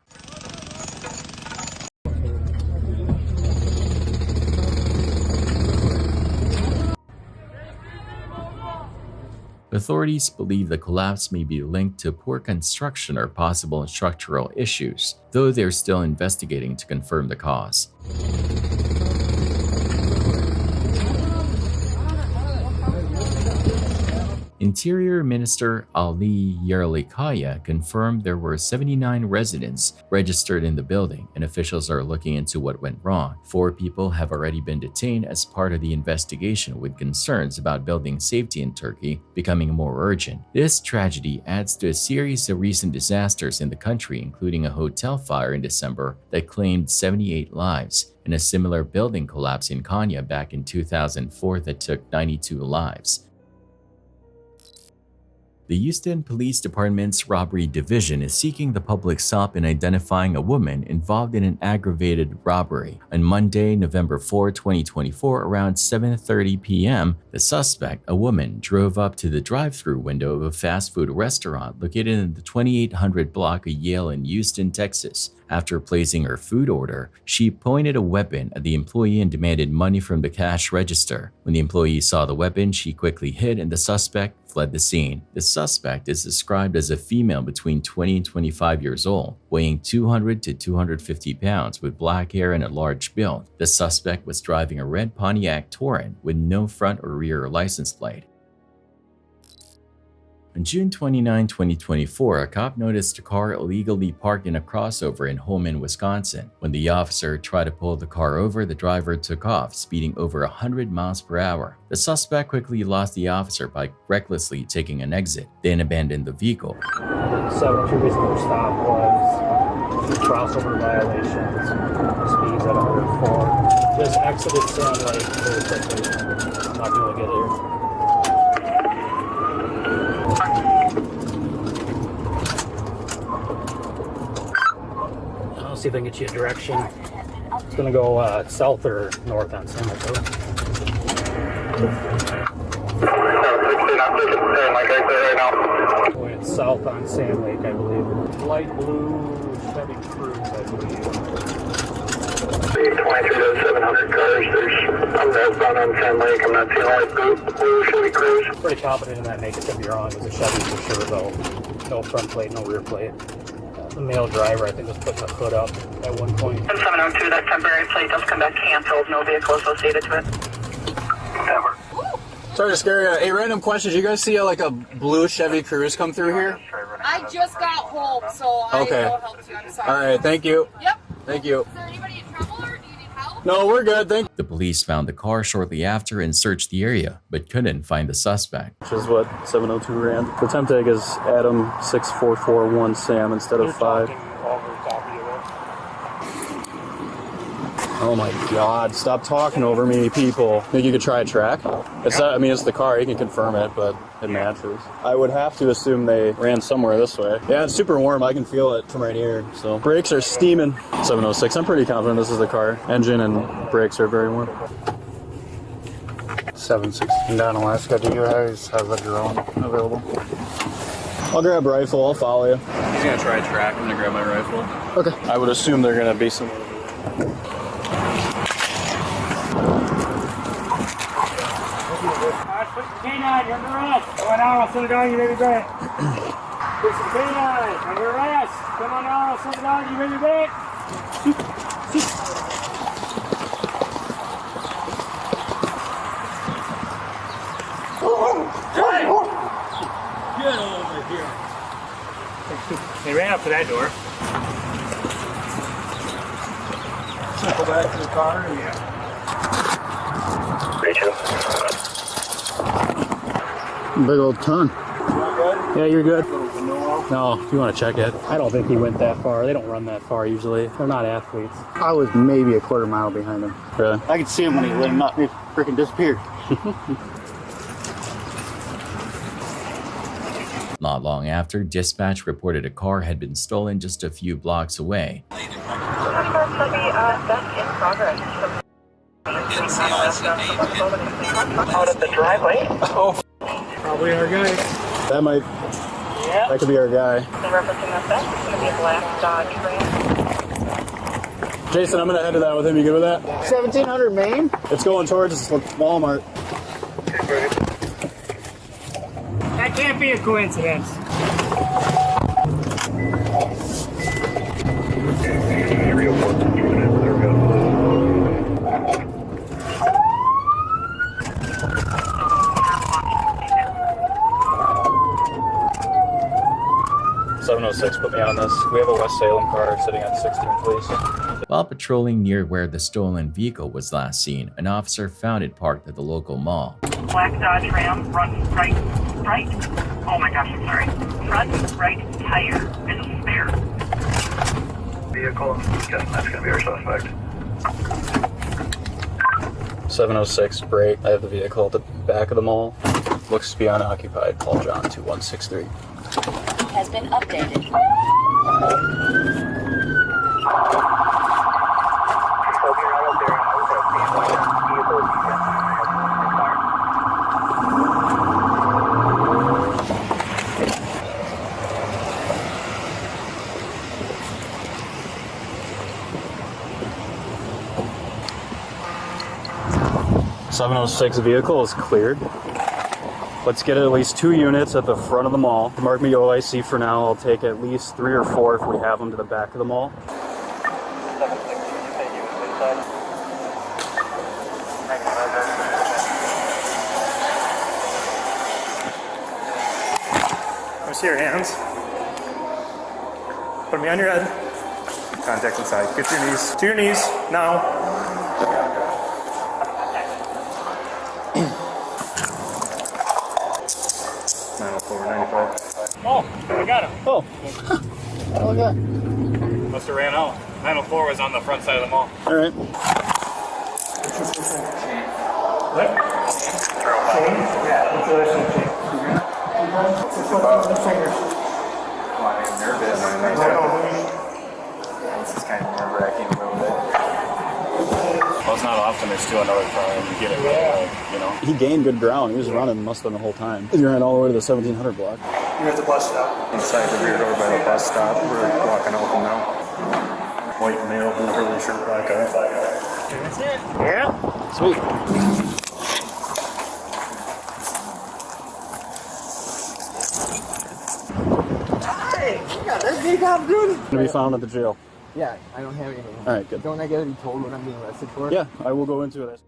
Authorities believe the collapse may be linked to poor construction or possible structural issues, though they're still investigating to confirm the cause. Interior Minister Ali Yerlikaya confirmed there were 79 residents registered in the building, and officials are looking into what went wrong. 4 people have already been detained as part of the investigation, with concerns about building safety in Turkey becoming more urgent. This tragedy adds to a series of recent disasters in the country, including a hotel fire in December that claimed 78 lives, and a similar building collapse in Konya back in 2004 that took 92 lives. The Houston Police Department's Robbery Division is seeking the public's help in identifying a woman involved in an aggravated robbery. On Monday, November 4, 2024, around 7:30 p.m., the suspect, a woman, drove up to the drive-thru window of a fast food restaurant located in the 2800 block of Yale in Houston, Texas. After placing her food order, she pointed a weapon at the employee and demanded money from the cash register. When the employee saw the weapon, she quickly hid and the suspect fled the scene. The suspect is described as a female between 20 and 25 years old, weighing 200 to 250 pounds with black hair and a large build. The suspect was driving a red Pontiac Torrent with no front or rear license plate. On June 29, 2024, a cop noticed a car illegally parked in a crossover in Holman, Wisconsin. When the officer tried to pull the car over, the driver took off, speeding over 100 miles per hour. The suspect quickly lost the officer by recklessly taking an exit, then abandoned the vehicle. 7 reason for stop was crossover violations, speeds at 104. Just exited Sand Lake very quickly. Not going to get here. I'll see if I can get you a direction. It's going to go south or north on Sand Lake Road. Going south on Sand Lake, I believe. Light blue Chevy Cruze, I believe. 23 to 700 cars. There's I'm northbound on Sand Lake. I'm not seeing light blue Chevy Cruze. Pretty confident in that make. It's going to be wrong. It was a Chevy for sure, though. No front plate, no rear plate. The male driver, I think, was putting the hood up at one point. 702, that temporary plate does come back canceled. No vehicle associated to it. Never. Sorry to scare you. Hey, random questions. You guys see like a blue Chevy Cruze come through here? I just got home, so Okay. I will help you. I'm sorry. All right, thank you. Yep. Thank you. Is there anybody in trouble or do you need help? No, we're good, thank you. The police found the car shortly after and searched the area, but couldn't find the suspect. Which is what 702 ran. The temp tag is Adam 6441 Sam instead of 5. Oh my God! Stop talking over me, people. Think you could try a track? It's not. I mean, it's the car. You can confirm it, but it matches. I would have to assume they ran somewhere this way. Yeah, it's super warm. I can feel it from right here. So brakes are steaming. 706. I'm pretty confident this is the car. Engine and brakes are very warm. 716 down Alaska. Do you guys have a drone available? I'll grab a rifle. I'll follow you. He's gonna try a track. I'm gonna grab my rifle. Okay. I would assume they're gonna be somewhere. Put the canine, you're under arrest. Come on now, I'll send it down, you may be back. Put the canine, under arrest. Come on now, I'll send it down, you may be back. Get over here. They ran up to that door. Go back to the car, yeah. Big old ton. Yeah, you're good. No, if you want to check it. I don't think he went that far. They don't run that far usually. They're not athletes. I was maybe a quarter mile behind him. Really? I could see him when he lit him up. He freaking disappeared. Not long after, dispatch reported a car had been stolen just a few blocks away. Out of the driveway. Oh, probably our guy. That might. Yeah. That could be our guy. Referencing that theft, it's going to be a black Dodge Ram. Jason, I'm gonna head to that with him. You good with that? 1700 Main. It's going towards Walmart. That can't be a coincidence. Put me on this. We have a West Salem car sitting at 16, please. While patrolling near where the stolen vehicle was last seen, an officer found it parked at the local mall. Black Dodge Ram, front right. Oh my gosh, I'm sorry. Front right tire is a spare. Vehicle, guessing that's going to be our suspect. 706 break. I have the vehicle at the back of the mall. Looks to be unoccupied. Call John 2163. Has been updated. 706 vehicle is cleared. Let's get at least 2 units at the front of the mall. Mark me OIC for now. I'll take at least 3 or 4 if we have them to the back of the mall. Let me see your hands. Put me on your head. Contact inside. Get to your knees. To your knees. Now. Oh, I got him. Oh. Oh, my God. Must have ran out. 904 was on the front side of the mall. All right. What? Chain? Yeah. What's the other chain? I'm nervous. This is kind of nerve-wracking a little bit. Well, it's not often there's 2 another car and you get it right away, you know? He gained good ground. He was running must have been the whole time. He ran all the way to the 1700 block. You're at the bus stop. Inside the rear door by the bus stop. We're walking out from now. White male, blue curly shirt, black eye. That's it. Yeah. Sweet. Hey, yeah, that's big cop dude. Gonna be found at the jail. Yeah, I don't have anything. All right, good. Don't I get to be told what I'm being arrested for? Yeah, I will go into it.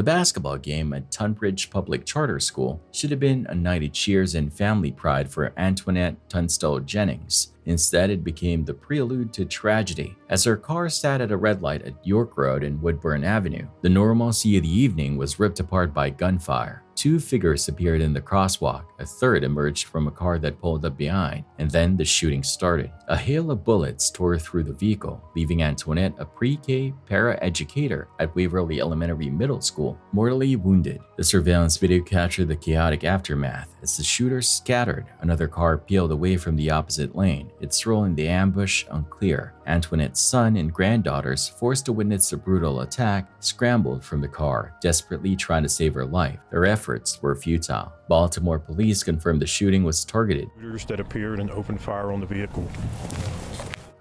The basketball game at Tunbridge Public Charter School should have been a night of cheers and family pride for Antoinette Tunstall Jennings. Instead, it became the prelude to tragedy as her car sat at a red light at York Road and Woodburn Avenue. The normalcy of the evening was ripped apart by gunfire. 2 figures appeared in the crosswalk, a third emerged from a car that pulled up behind, and then the shooting started. A hail of bullets tore through the vehicle, leaving Antoinette, a pre-K para-educator at Waverly Elementary Middle School, mortally wounded. The surveillance video captured the chaotic aftermath as the shooters scattered. Another car peeled away from the opposite lane, its role in the ambush unclear. Antoinette's son and granddaughters, forced to witness the brutal attack, scrambled from the car, desperately trying to save her life. Their efforts were futile. Baltimore police confirmed the shooting was targeted. Shooters that appeared and opened fire on the vehicle.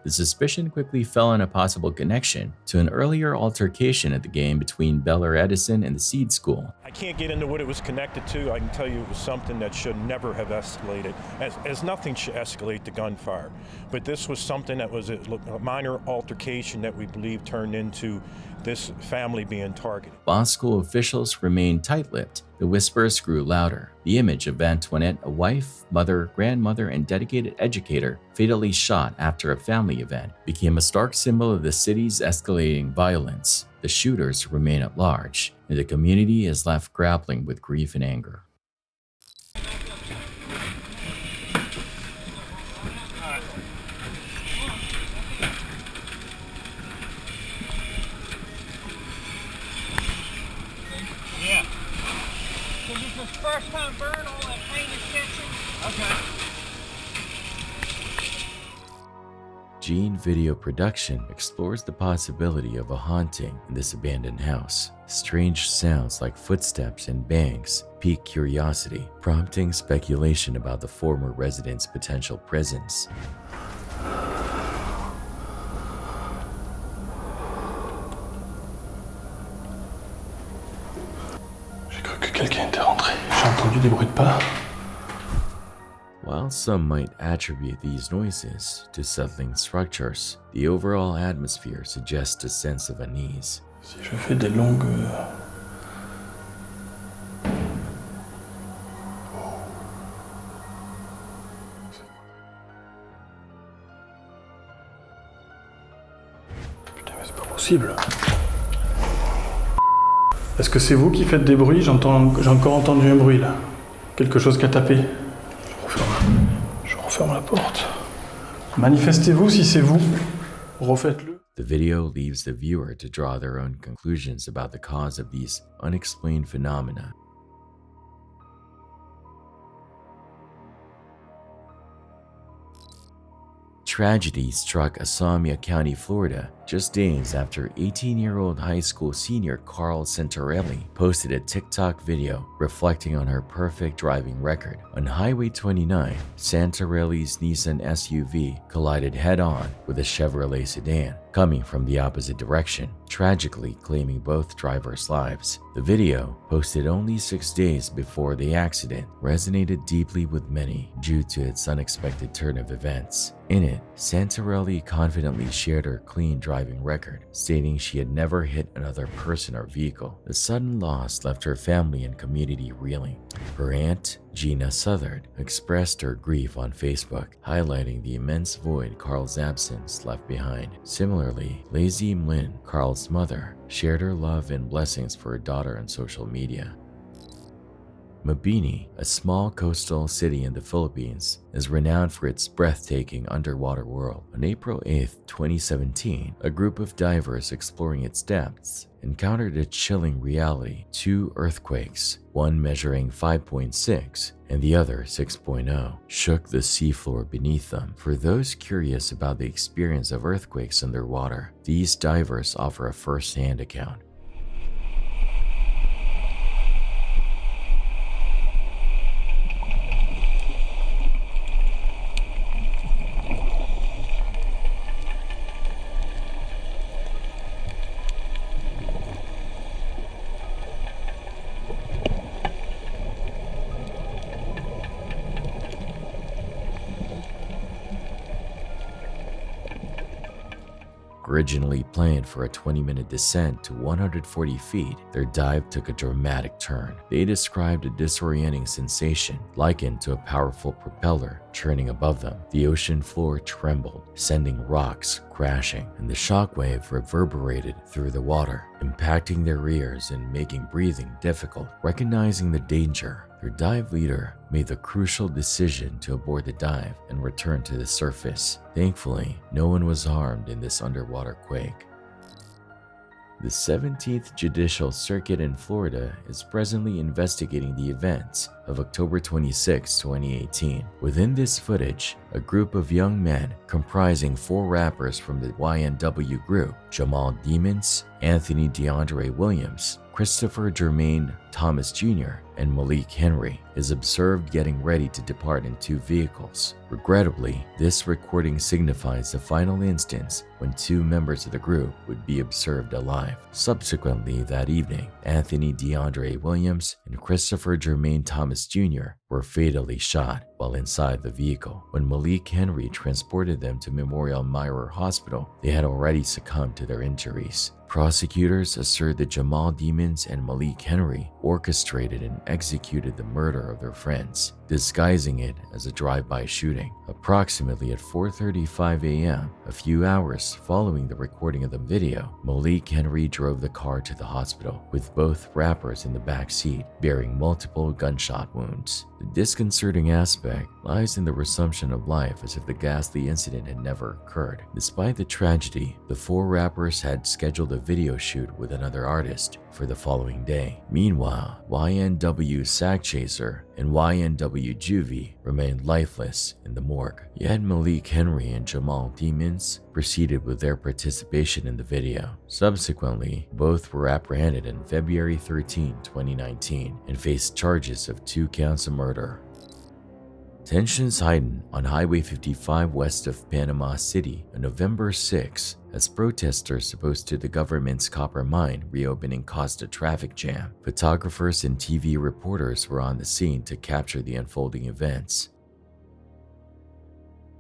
The suspicion quickly fell on a possible connection to an earlier altercation at the game between Bel-Air Edison and the Seed School. I can't get into what it was connected to. I can tell you it was something that should never have escalated, as nothing should escalate to gunfire. But this was something that was a minor altercation that we believe turned into this family being targeted. While school officials remained tight-lipped, the whispers grew louder. The image of Antoinette, a wife, mother, grandmother, and dedicated educator, fatally shot after a family event, became a stark symbol of the city's escalating violence. The shooters remain at large, and the community is left grappling with grief and anger. Yeah. So this is first time burn, all that paint is catching? Okay. Gene Video Production explores the possibility of a haunting in this abandoned house. Strange sounds like footsteps and bangs pique curiosity, prompting speculation about the former residents' potential presence. J'ai cru que quelqu'un était rentré. J'ai entendu des bruits de pas. While some might attribute these noises to settling structures, the overall atmosphere suggests a sense of unease. Si je fais des longues... Putain, mais c'est pas possible. Est-ce que c'est vous qui faites des bruits? J'ai encore entendu un bruit là. Quelque chose qui a tapé. Je referme la porte. Manifestez-vous si c'est vous. Refaites-le. The video leaves the viewer to draw their own conclusions about the cause of these unexplained phenomena. Tragedy struck Assamia County, Florida, just days after 18-year-old high school senior Carl Santarelli posted a TikTok video reflecting on her perfect driving record. On Highway 29, Santarelli's Nissan SUV collided head-on with a Chevrolet sedan coming from the opposite direction, tragically claiming both drivers' lives. The video, posted only 6 days before the accident, resonated deeply with many due to its unexpected turn of events. In it, Santarelli confidently shared her clean driving record, stating she had never hit another person or vehicle. The sudden loss left her family and community reeling. Her aunt, Gina Southard, expressed her grief on Facebook, highlighting the immense void Carl's absence left behind. Similarly, Lazy Mlin, Carl's mother, shared her love and blessings for her daughter on social media. Mabini, a small coastal city in the Philippines, is renowned for its breathtaking underwater world. On April 8, 2017, a group of divers exploring its depths encountered a chilling reality. 2 earthquakes, one measuring 5.6 and the other 6.0, shook the seafloor beneath them. For those curious about the experience of earthquakes underwater, these divers offer a first-hand account. Originally planned for a 20-minute descent to 140 feet, their dive took a dramatic turn. They described a disorienting sensation likened to a powerful propeller churning above them. The ocean floor trembled, sending rocks crashing, and the shockwave reverberated through the water, impacting their ears and making breathing difficult. Recognizing the danger, their dive leader made the crucial decision to abort the dive and return to the surface. Thankfully, no one was harmed in this underwater quake. The 17th Judicial Circuit in Florida is presently investigating the events of October 26, 2018. Within this footage, a group of young men comprising 4 rappers from the YNW group, Jamal Demons, Anthony DeAndre Williams, Christopher Jermaine Thomas Jr., and Malik Henry, is observed getting ready to depart in 2 vehicles. Regrettably, this recording signifies the final instance when 2 members of the group would be observed alive. Subsequently that evening, Anthony DeAndre Williams and Christopher Jermaine Thomas Jr. were fatally shot while inside the vehicle. When Malik Henry transported them to Memorial MYUU Hospital, they had already succumbed to their injuries. Prosecutors assert that Jamal Demons and Malik Henry orchestrated and executed the murder of their friends, disguising it as a drive-by shooting. Approximately at 4:35 a.m., a few hours following the recording of the video, Malik Henry drove the car to the hospital with both rappers in the back seat, bearing multiple gunshot wounds. The disconcerting aspect lies in the resumption of life as if the ghastly incident had never occurred. Despite the tragedy, the 4 rappers had scheduled a video shoot with another artist for the following day. Meanwhile, YNW Sack Chaser and YNW Juvie remained lifeless in the morgue. Yet Malik Henry and Jamal Demons proceeded with their participation in the video. Subsequently, both were apprehended on February 13, 2019 and faced charges of 2 counts of murder. Tensions heightened on Highway 55 west of Panama City on November 6 as protesters opposed to the government's copper mine reopening caused a traffic jam. Photographers and TV reporters were on the scene to capture the unfolding events.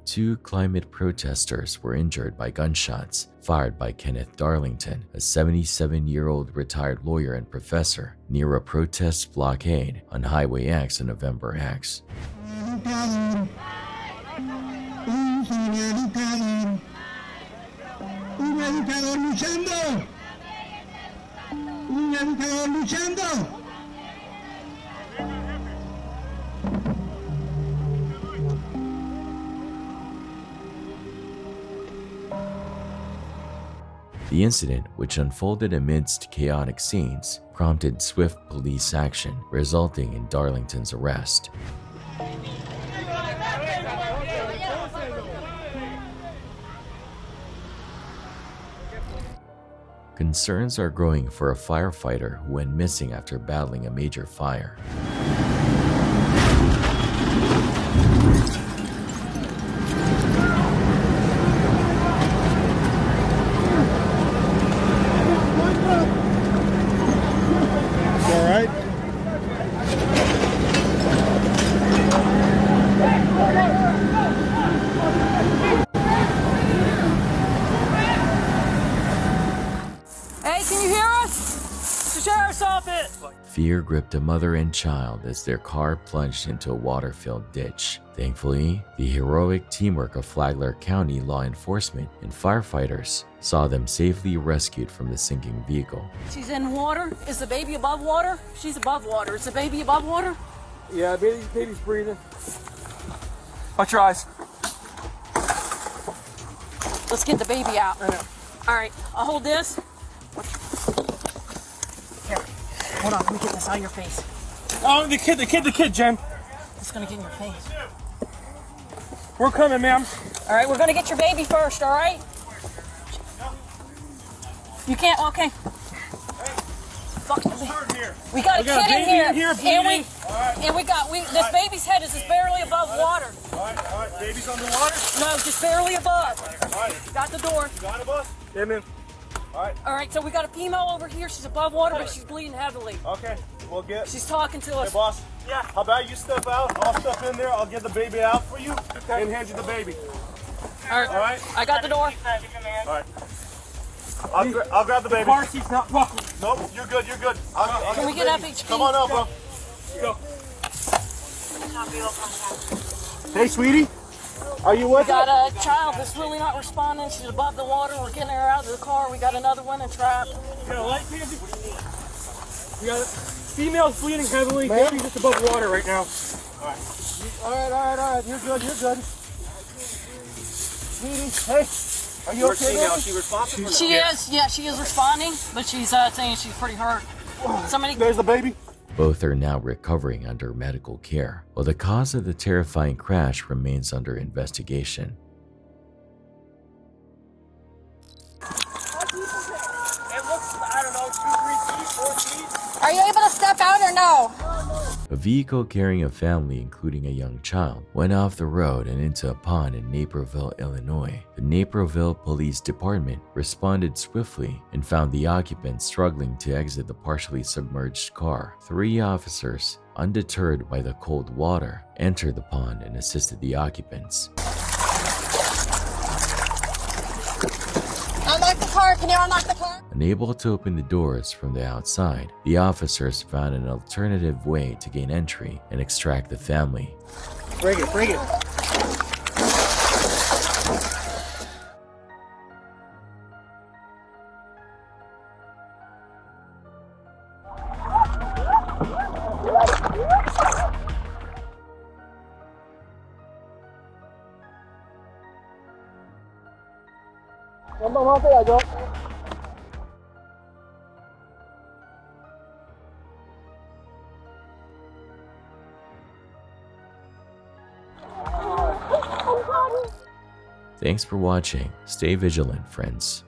2 climate protesters were injured by gunshots fired by Kenneth Darlington, a 77-year-old retired lawyer and professor, near a protest blockade on Highway X on November X. The incident, which unfolded amidst chaotic scenes, prompted swift police action, resulting in Darlington's arrest. Concerns are growing for a firefighter who went missing after battling a major fire. Fear gripped a mother and child as their car plunged into a water-filled ditch. Thankfully, the heroic teamwork of Flagler County law enforcement and firefighters saw them safely rescued from the sinking vehicle. She's in water. Is the baby above water? She's above water. Is the baby above water? Yeah, baby's breathing. Watch your eyes. Let's get the baby out. All right, I'll hold this. Here, hold on, let me get this out of your face. Oh, the kid, Jen. It's gonna get in your face. We're coming, ma'am. All right, we're gonna get your baby first, all right? You can't, okay. Fuck, we got a kid in here, this baby's head is just barely above water. All right, baby's underwater? No, just barely above. All right. Got the door. Got it, boss? Yeah, man. All right, so we got a female over here. She's above water, but she's bleeding heavily. Okay, we'll get. She's talking to us. Hey, boss. Yeah. How about you step out? I'll step in there. I'll get the baby out for you and hand you the baby. All right. I got the door. All right. I'll grab the baby. The car seat's not buckled. Nope, you're good, you're good. Can we get FHP? Come on up, bro. Go. Hey, sweetie. Are you with We got a child that's really not responding. She's above the water. We're getting her out of the car. We got another one in trap. You got a light, Candy? We got female's bleeding heavily. Baby's just above water right now. All right. You're good, you're good. Sweetie, hey. Are you okay, baby? Is she responsive or no? She is. Yeah, she is responding, but she's saying she's pretty hurt. Somebody. There's the baby. Both are now recovering under medical care, while the cause of the terrifying crash remains under investigation. It looks, I don't know, 2, 3 feet, 4 feet. Are you able to step out or no? A vehicle carrying a family, including a young child, went off the road and into a pond in Naperville, Illinois. The Naperville Police Department responded swiftly and found the occupants struggling to exit the partially submerged car. 3 officers, undeterred by the cold water, entered the pond and assisted the occupants. Unlock the car. Can you unlock the car? Unable to open the doors from the outside, the officers found an alternative way to gain entry and extract the family. Bring it. Thanks for watching. Stay vigilant, friends.